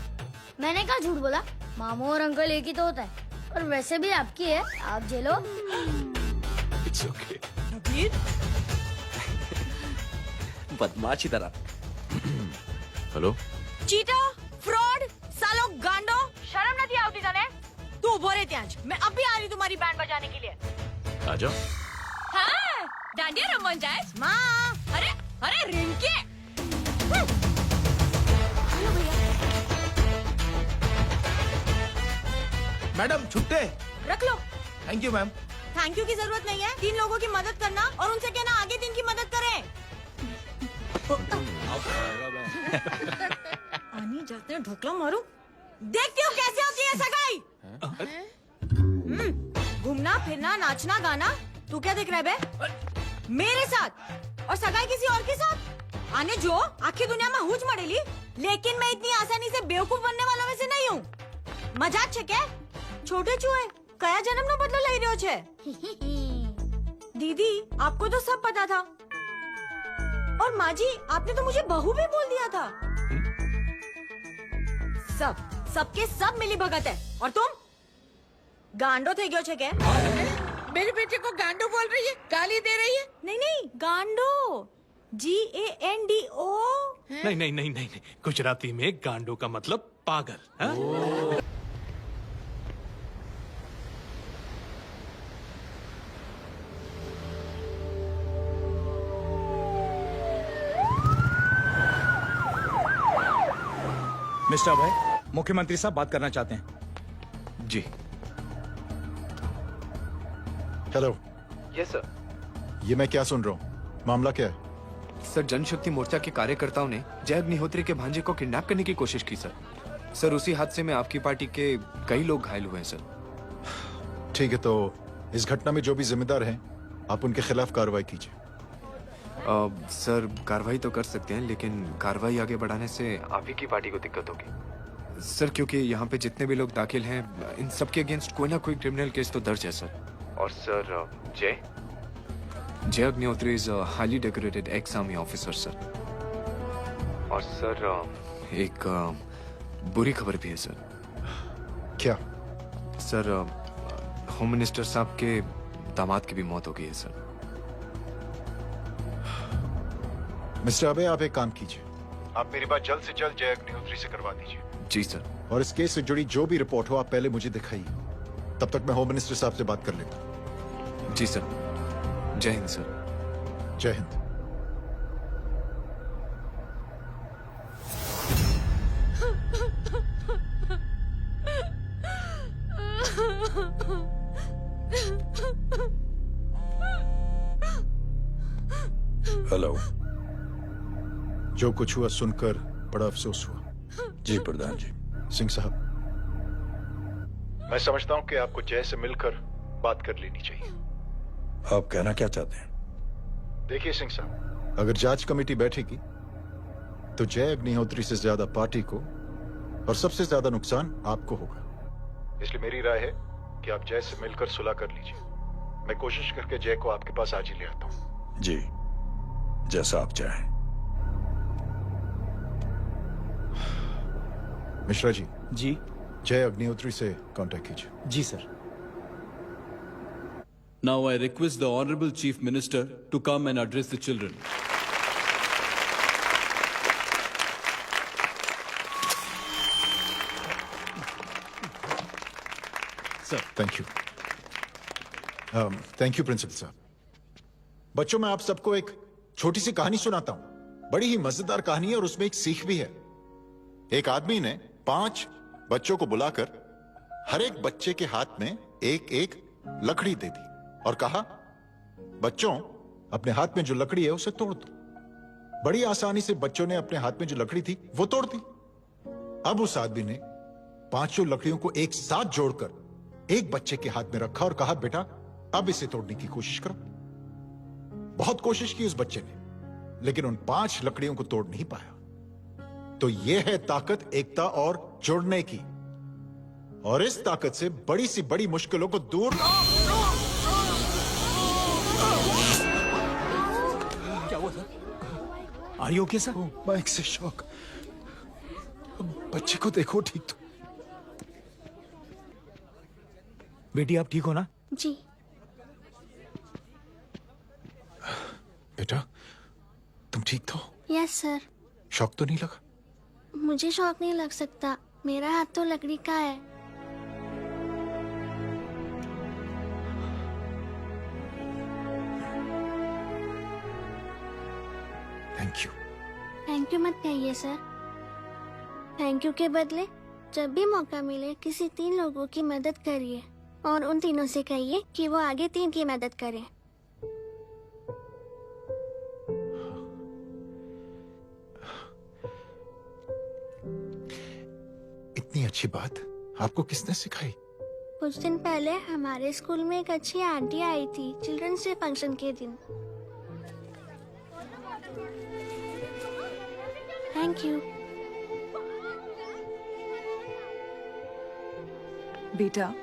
मैंने कहा झूठ बोला? मामू और अंकल एक ही तो होता है, और वैसे भी आपकी है, आप झेलो। It's okay. बदमाश तरह। हेलो, चीटा, फ्रॉड, सालो गांडो, शर्म नहीं आती तने? तू उभो रे त्याज, मैं अब भी आ रही तुम्हारी बैंड बजाने के लिए। आ जाओ। हाँ, डांडिया रमन जाए। माँ, अरे अरे रिंकी। मैडम छुट्टे। रख लो। Thank you ma'am. Thank you की जरूरत नहीं है, 3 लोगों की मदद करना और उनसे कहना आगे दिन की मदद करें। आनी जाते हैं ढोकला मारू। देखती हो कैसे होती है सगाई? घूमना फिरना नाचना गाना, तू क्या देख रहा है बे? मेरे साथ और सगाई किसी और के साथ? आने जो आखिर दुनिया में हुच मड़ेली, लेकिन मैं इतनी आसानी से बेवकूफ बनने वालों में से नहीं हूँ। मजाक छे क्या? छोटे चूहे कया जन्म नो बदलो लई रह्यो छे? दीदी आपको तो सब पता था, और माँ जी आपने तो मुझे बहू भी बोल दिया था। सबके सब मिली भगत है, और तुम गांडो थे गयो छे क्या? मेरे बेटे को गांडो बोल रही है, गाली दे रही है? नहीं नहीं, गांडो, GANDO। नहीं नहीं नहीं नहीं, गुजराती में गांडो का मतलब पागल। हाँ? मिस्टर अभय, मुख्यमंत्री साहब बात करना चाहते हैं। जी। हेलो। Yes sir. ये मैं क्या सुन रहा हूँ? मामला क्या है? सर, जनशक्ति मोर्चा के कार्यकर्ताओं ने जय अग्निहोत्री के भांजे को किडनैप करने की कोशिश की सर। सर, उसी हादसे में आपकी पार्टी के कई लोग घायल हुए हैं सर। ठीक है, तो इस घटना में जो भी जिम्मेदार हैं, आप उनके खिलाफ कार्रवाई कीजिए। सर, कार्रवाई तो कर सकते हैं, लेकिन कार्रवाई आगे बढ़ाने से आप ही की पार्टी को दिक्कत होगी सर, क्योंकि यहाँ पे जितने भी लोग दाखिल हैं, इन सबके अगेंस्ट कोई ना कोई क्रिमिनल केस तो दर्ज है सर। और सर, जय Agnihotri is highly decorated ex army officer sir. और सर, एक बुरी खबर भी है सर। क्या? सर, होम मिनिस्टर साहब के दामाद की भी मौत हो गई है सर। मिस्टर अबे, आप एक काम कीजिए, आप मेरी बात जल्द से जल्द जय अग्निहोत्री से करवा दीजिए। जी सर। और इस केस से जुड़ी जो भी रिपोर्ट हो आप पहले मुझे दिखाइए, तब तक मैं होम मिनिस्टर साहब से बात कर लेता हूँ। जी सर। जय हिंद सर। जय हिंद। हेलो। जो कुछ हुआ सुनकर बड़ा अफसोस हुआ। जी प्रधान जी। सिंह साहब, मैं समझता हूं कि आपको जय से मिलकर बात कर लेनी चाहिए। आप कहना क्या चाहते हैं? देखिए सिंह साहब, अगर जांच कमेटी बैठेगी तो जय अग्निहोत्री से ज्यादा पार्टी को और सबसे ज्यादा नुकसान आपको होगा। इसलिए मेरी राय है कि आप जय से मिलकर सुलह कर लीजिए। मैं कोशिश करके जय को आपके पास आज ही ले आता हूं। जी, जैसा आप चाहें। मिश्रा जी। जी। जय अग्निहोत्री से कांटेक्ट कीजिए। जी sir. Now I request the Honorable Chief Minister to come and address the children. Sir. Thank you, thank you principal साहब। बच्चों, मैं आप सबको एक छोटी सी कहानी सुनाता हूं। बड़ी ही मजेदार कहानी है और उसमें एक सीख भी है। एक आदमी ने 5 बच्चों को बुलाकर हर एक बच्चे के हाथ में एक एक लकड़ी दे दी और कहा, बच्चों, अपने हाथ में जो लकड़ी है उसे तोड़ दो। बड़ी आसानी से बच्चों ने अपने हाथ में जो लकड़ी थी वो तोड़ दी। अब उस आदमी ने 5 लकड़ियों को एक साथ जोड़कर एक बच्चे के हाथ में रखा और कहा, बेटा, अब इसे तोड़ने की कोशिश करो। बहुत कोशिश की उस बच्चे ने, लेकिन उन 5 लकड़ियों को तोड़ नहीं पाया। तो यह है ताकत एकता और जुड़ने की, और इस ताकत से बड़ी सी बड़ी मुश्किलों को दूर। क्या हुआ sir? Are you okay sir? Mike से शॉक। बच्चे को देखो ठीक तो। बेटी आप ठीक हो ना? जी। बेटा, तुम ठीक तो? Yes sir. शॉक तो नहीं लगा? मुझे शौक नहीं लग सकता, मेरा हाथ तो लकड़ी का है। Thank you. थैंक यू मत कहिए सर। थैंक यू के बदले जब भी मौका मिले किसी 3 लोगों की मदद करिए और उन तीनों से कहिए कि वो आगे 3 की मदद करें। इतनी अच्छी बात आपको किसने सिखाई? कुछ दिन पहले हमारे स्कूल में एक अच्छी आंटी आई थी चिल्ड्रंस डे फंक्शन के दिन। Thank you. बेटा,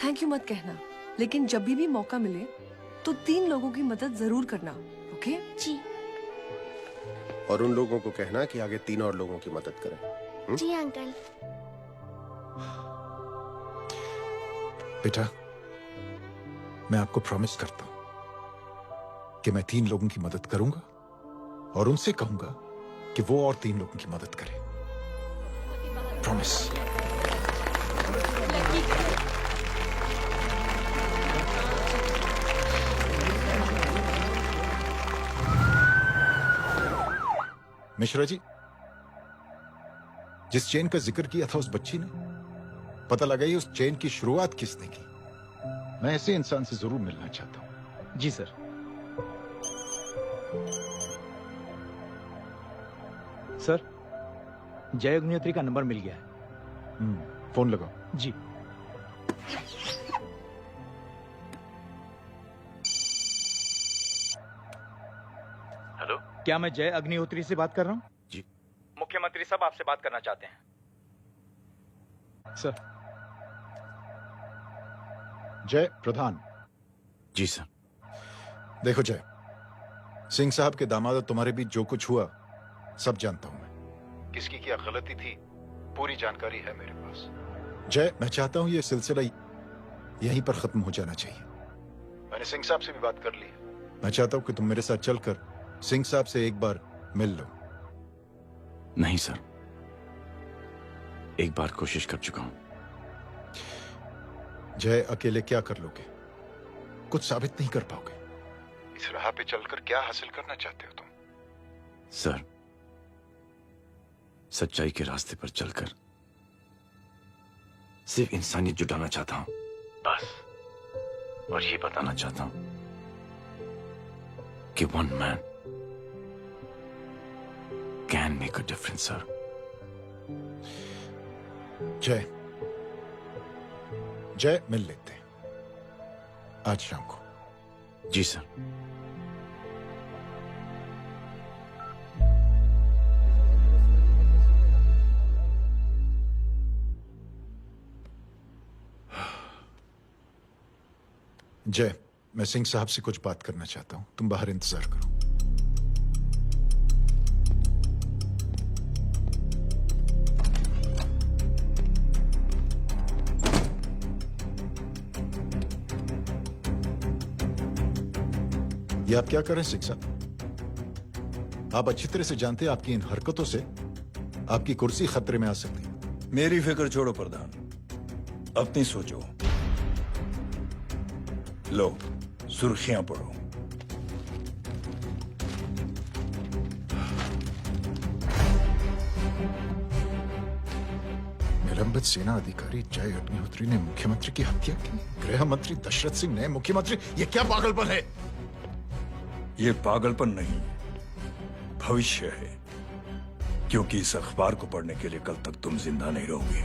थैंक यू मत कहना, लेकिन जब भी मौका मिले तो 3 लोगों की मदद जरूर करना, ओके? जी। और उन लोगों को कहना कि आगे 3 और लोगों की मदद करें। जी अंकल। बेटा, मैं आपको प्रॉमिस करता हूं कि मैं 3 लोगों की मदद करूंगा और उनसे कहूंगा कि वो और 3 लोगों की मदद करें। प्रॉमिस। मिश्रा जी, जिस चेन का जिक्र किया था उस बच्ची ने, पता लगाइए उस चेन की शुरुआत किसने की। मैं ऐसे इंसान से जरूर मिलना चाहता हूं। जी सर। सर, जय अग्निहोत्री का नंबर मिल गया है। फोन लगाओ। जी। हेलो, क्या मैं जय अग्निहोत्री से बात कर रहा हूँ? जी। मुख्यमंत्री साहब आपसे बात करना चाहते हैं। सर। जय प्रधान। जी सर। देखो जय, सिंह साहब के दामाद तुम्हारे बीच जो कुछ हुआ सब जानता हूं मैं। किसकी क्या गलती थी पूरी जानकारी है मेरे पास। जय, मैं चाहता हूं ये सिलसिला यहीं पर खत्म हो जाना चाहिए। मैंने सिंह साहब से भी बात कर ली है। मैं चाहता हूं कि तुम मेरे साथ चलकर सिंह साहब से एक बार मिल लो। नहीं सर, एक बार कोशिश कर चुका हूं। जय, अकेले क्या कर लोगे? कुछ साबित नहीं कर पाओगे। इस राह पे चलकर क्या हासिल करना चाहते हो तुम? सर, सच्चाई के रास्ते पर चलकर सिर्फ इंसानियत जुटाना चाहता हूं, बस। और ये बताना चाहता हूं कि one man can make a difference sir. जय, जय, मिल लेते हैं आज शाम को। जी सर। जय, मैं सिंह साहब से कुछ बात करना चाहता हूं, तुम बाहर इंतजार करो। ये आप क्या कर रहे हैं सिंह साहब? आप अच्छी तरह से जानते हैं आपकी इन हरकतों से आपकी कुर्सी खतरे में आ सकती है। मेरी फिक्र छोड़ो प्रधान, अपनी सोचो। लो सुर्खियां पढ़ो। निलंबित सेना अधिकारी जय अग्निहोत्री ने मुख्यमंत्री की हत्या की। गृह मंत्री दशरथ सिंह ने मुख्यमंत्री, ये क्या पागलपन है? ये पागलपन नहीं, भविष्य है, क्योंकि इस अखबार को पढ़ने के लिए कल तक तुम जिंदा नहीं रहोगे।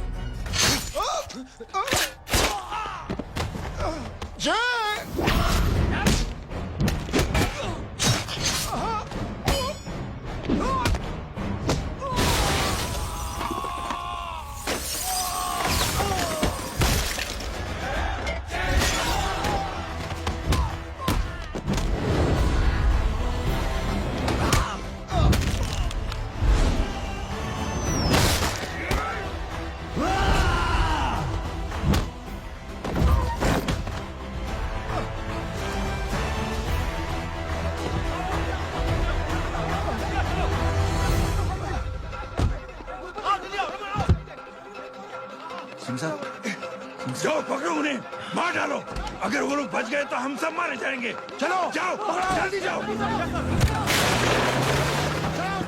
जाओ पकड़ो उन्हें, मार डालो। अगर वो लोग बच गए तो हम सब मारे जाएंगे। चलो जाओ, जल्दी जाओ।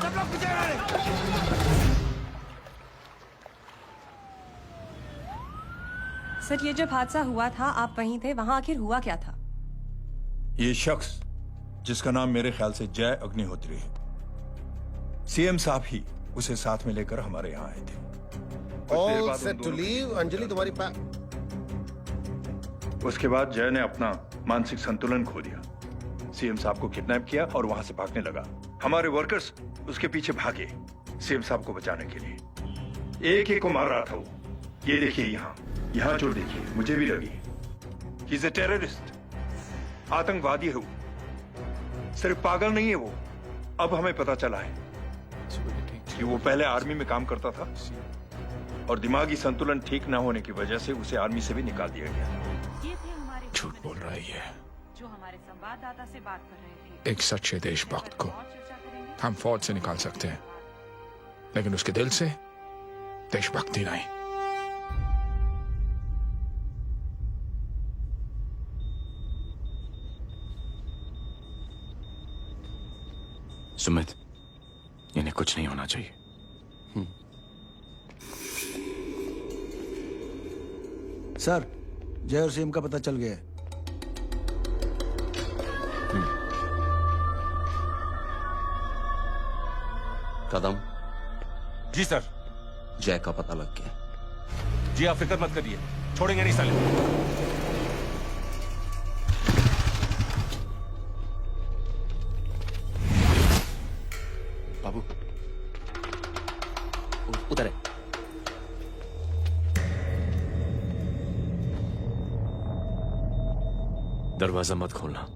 सब लोग पीछे आ रहे। सर, ये जब हादसा हुआ था आप वहीं थे, वहां आखिर हुआ क्या था? ये शख्स जिसका नाम मेरे ख्याल से जय अग्निहोत्री है, सीएम साहब ही उसे साथ में लेकर हमारे यहाँ आए थे। All set to leave. Anjali तुम्हारी उसके बाद जय ने अपना मानसिक संतुलन खो दिया, सीएम साहब को किडनैप किया और वहां से भागने लगा। हमारे वर्कर्स उसके पीछे भागे सीएम साहब को बचाने के लिए। एक एक को मार रहा था वो। ये देखिए यहाँ चोट देखिए, मुझे भी लगी। ही इज ए टेररिस्ट, आतंकवादी है वो, सिर्फ पागल नहीं है वो। अब हमें पता चला है कि वो पहले आर्मी में काम करता था और दिमागी संतुलन ठीक न होने की वजह से उसे आर्मी से भी निकाल दिया गया। झूठ बोल रहा है ये। जो हमारे संवाददाता से बात कर रहे थे। एक सच्चे देशभक्त को हम फौज से निकाल सकते हैं, लेकिन उसके दिल से देशभक्ति नहीं। सुमित, इन्हें कुछ नहीं होना चाहिए। सर, जय और सीएम का पता चल गया है। कदम। जी सर। जय का पता लग गया। जी आप फिक्र मत करिए, छोड़ेंगे नहीं साले। बाबू उधर है। दरवाजा मत खोलना।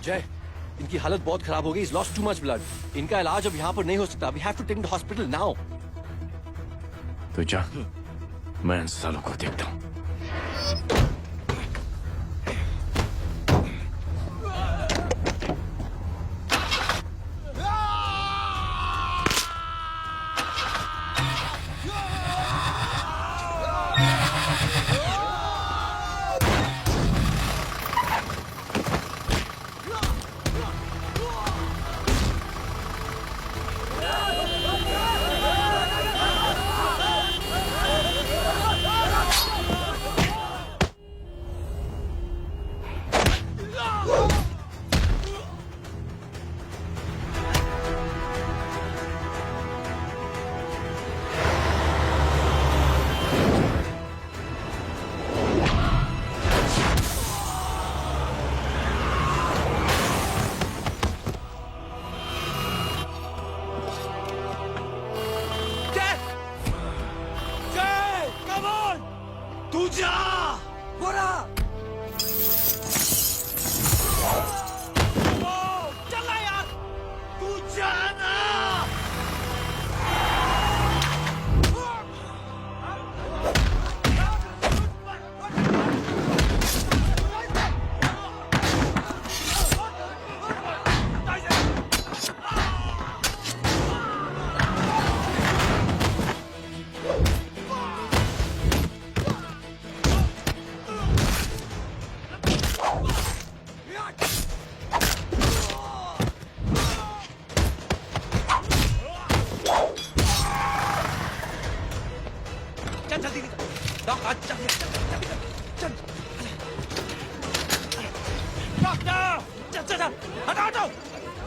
जय, इनकी हालत बहुत खराब हो गई। He's lost too much blood. इनका इलाज अब यहाँ पर नहीं हो सकता। We have to take him to hospital now. तो जा, मैं इन सालों को देखता हूँ। Yeah!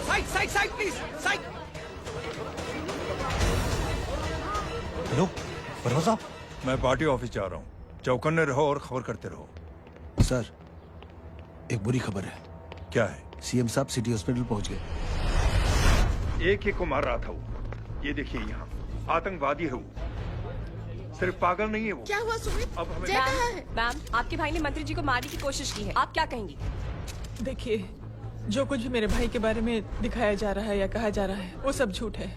Side side side please side. Hello Verma साहब, मैं पार्टी ऑफिस जा रहा हूँ। चौकन्ने रहो और खबर करते रहो। सर, एक बुरी खबर है। क्या है? सीएम साहब सिटी हॉस्पिटल पहुंच गए। एक को मार रहा था वो। ये देखिए यहाँ आतंकवादी है वो। सिर्फ पागल नहीं है वो। क्या हुआ सुमित? अब हमें जय कहाँ है? मैम, आपके भाई ने मंत्री जी को मारने की कोशिश की है, आप क्या कहेंगी? देखिए, जो कुछ भी मेरे भाई के बारे में दिखाया जा रहा है या कहा जा रहा है वो सब झूठ है।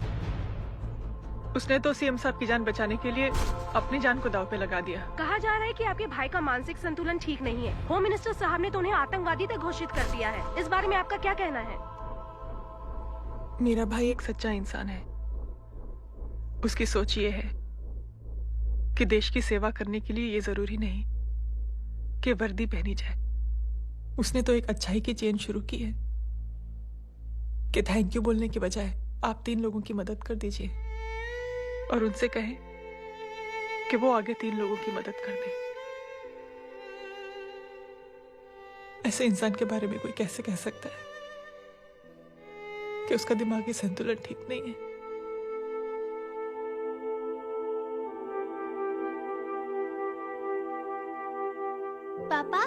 उसने तो सीएम साहब की जान बचाने के लिए अपनी जान को दांव पे लगा दिया। कहा जा रहा है कि आपके भाई का मानसिक संतुलन ठीक नहीं है। होम मिनिस्टर साहब ने तो उन्हें आतंकवादी तक घोषित कर दिया है। इस बारे में आपका क्या कहना है? मेरा भाई एक सच्चा इंसान है। उसकी सोच ये है कि देश की सेवा करने के लिए ये जरूरी नहीं कि वर्दी पहनी जाए। उसने तो एक अच्छाई की चेन शुरू की है कि थैंक यू बोलने के बजाय आप 3 लोगों की मदद कर दीजिए और उनसे कहें कि वो आगे 3 लोगों की मदद कर दे। ऐसे इंसान के बारे में कोई कैसे कह सकता है कि उसका दिमागी संतुलन ठीक नहीं है? पापा,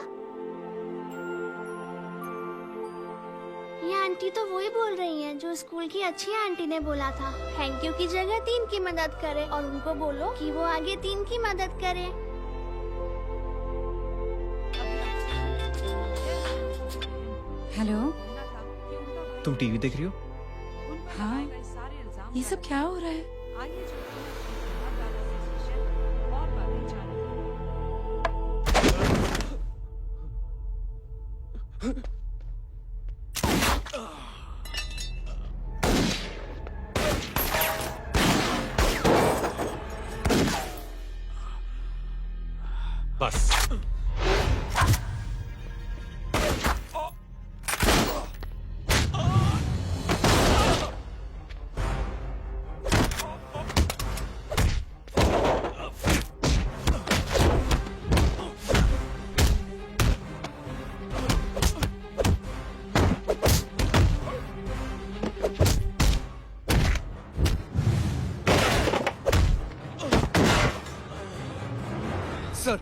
ये आंटी तो वही बोल रही हैं जो स्कूल की अच्छी आंटी ने बोला था। थैंक यू की जगह 3 की मदद करे और उनको बोलो कि वो आगे 3 की मदद करे। हेलो, तुम टीवी देख रही हो? हाँ, ये सब क्या हो रहा है? बस सर,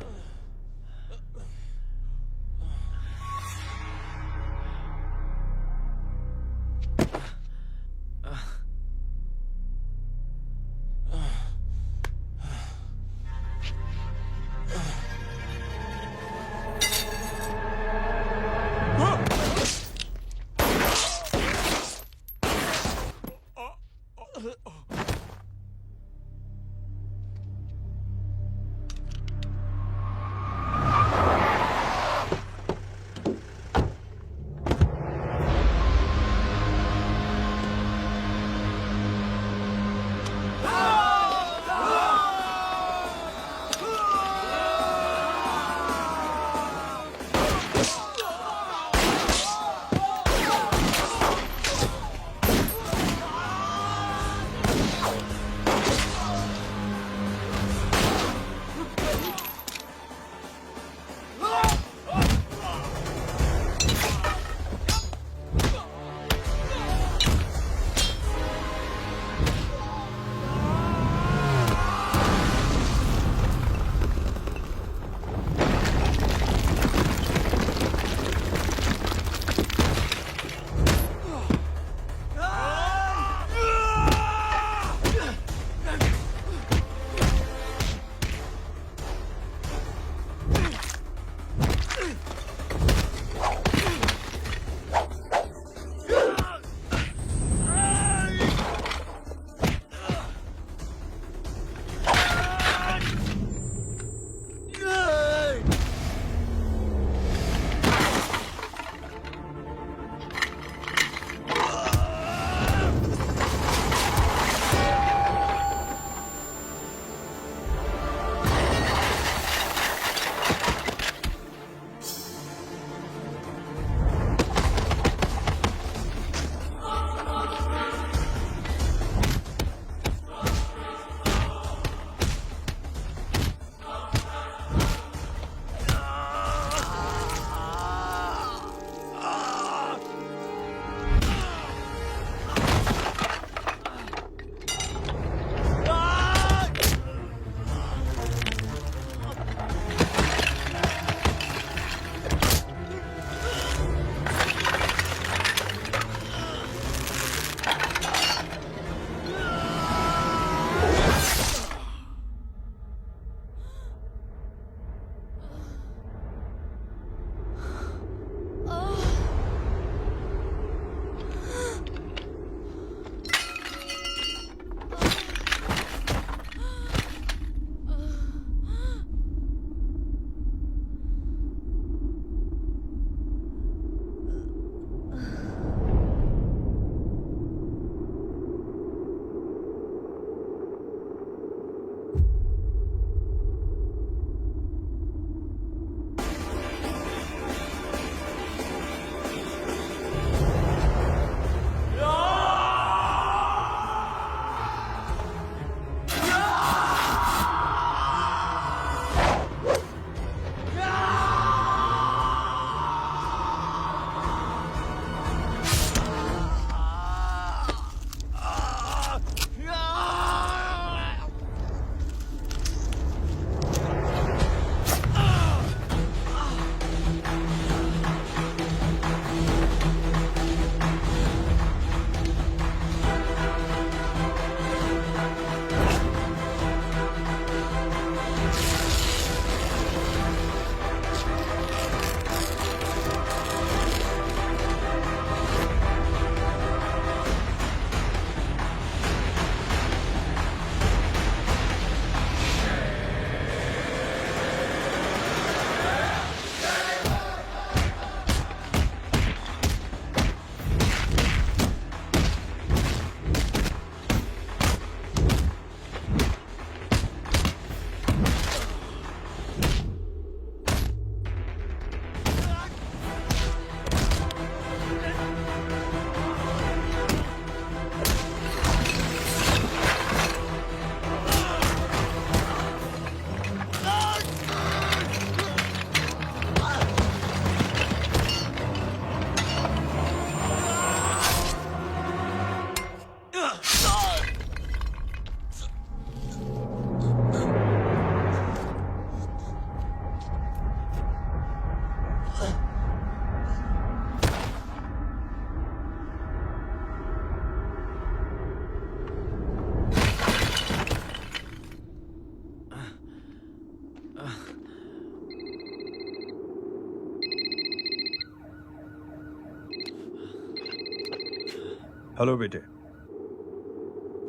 हेलो बेटे।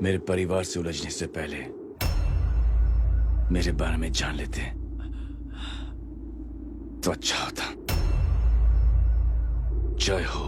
मेरे परिवार से उलझने से पहले मेरे बारे में जान लेते तो अच्छा होता। जय हो।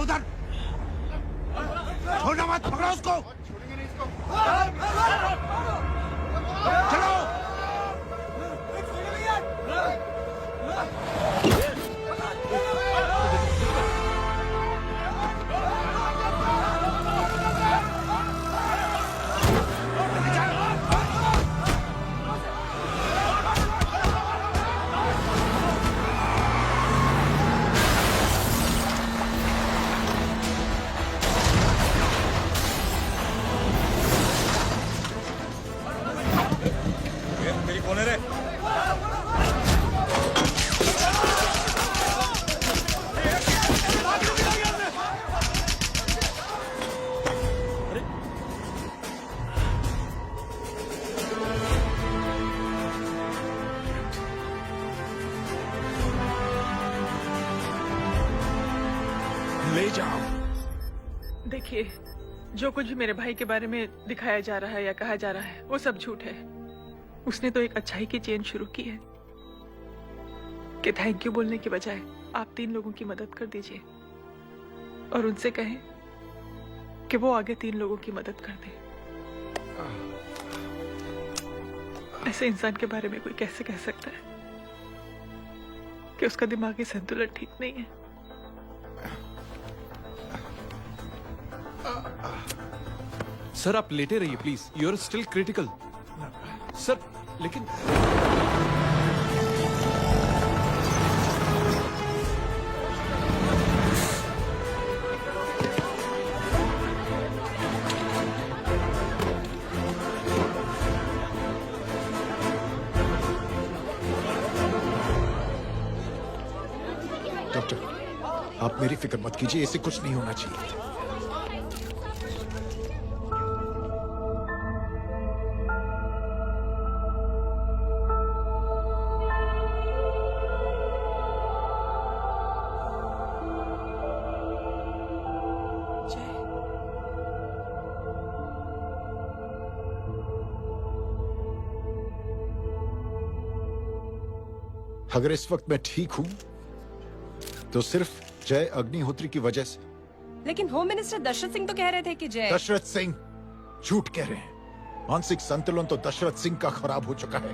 उधर छोड़ना मत, पकड़ो उसको। चलो। मेरी कौन है रे? ले जाओ। देखिए, जो कुछ भी मेरे भाई के बारे में दिखाया जा रहा है या कहा जा रहा है वो सब झूठ है। उसने तो एक अच्छाई की चेन शुरू की है कि थैंक यू बोलने के बजाय आप 3 लोगों की मदद कर दीजिए और उनसे कहें कि वो आगे 3 लोगों की मदद कर दे। ऐसे इंसान के बारे में कोई कैसे कह सकता है कि उसका दिमागी संतुलन ठीक नहीं है? सर आप लेटे रहिए please, you are still critical. Sir लेकिन डॉक्टर, आप मेरी फिक्र मत कीजिए, इसे कुछ नहीं होना चाहिए। अगर इस वक्त मैं ठीक हूं तो सिर्फ जय अग्निहोत्री की वजह से। लेकिन होम मिनिस्टर दशरथ सिंह तो कह रहे थे कि जय। दशरथ सिंह झूठ कह रहे हैं। मानसिक संतुलन तो दशरथ सिंह का खराब हो चुका है।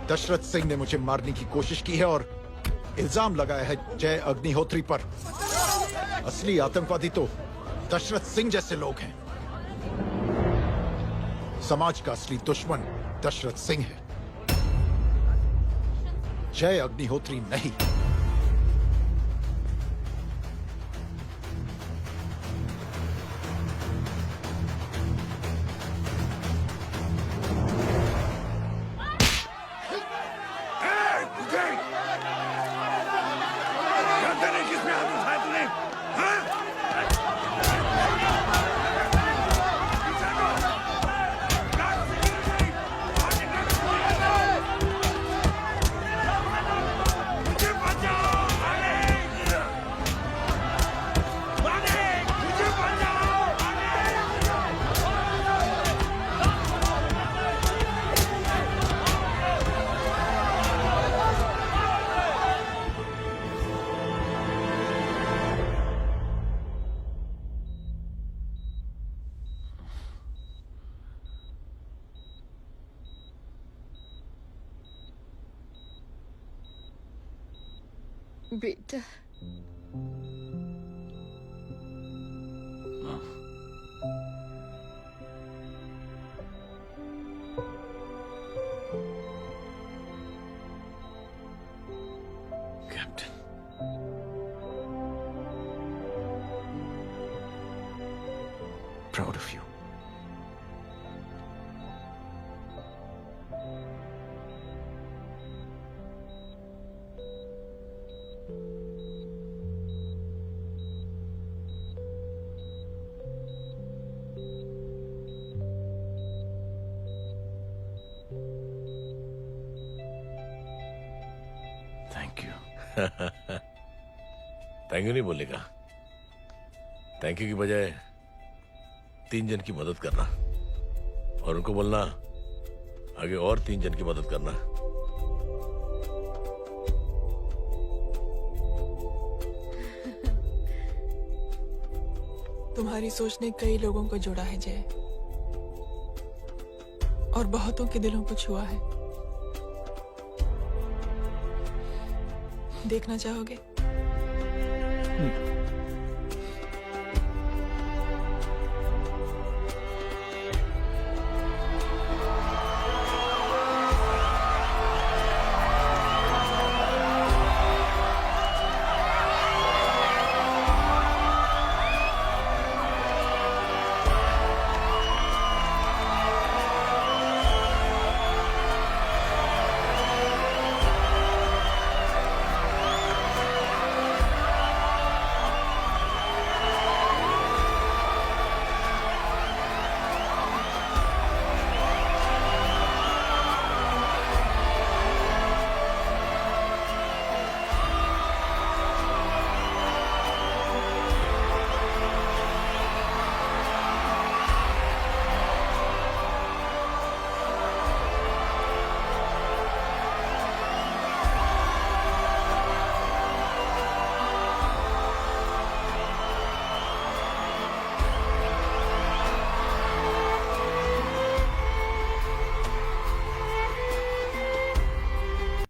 दशरथ सिंह ने मुझे मारने की कोशिश की है और इल्जाम लगाया है जय अग्निहोत्री पर। असली आतंकवादी तो दशरथ सिंह जैसे लोग हैं। समाज का असली दुश्मन दशरथ सिंह है, जय अग्निहोत्री नहीं। बचा! बेटा captain, proud of you. Thank you. Thank you नहीं बोलेगा, थैंक यू की बजाय 3 जन की मदद करना और उनको बोलना आगे और 3 जन की मदद करना। तुम्हारी सोच ने कई लोगों को जोड़ा है जय, और बहुतों के दिलों को छुआ है। देखना चाहोगे?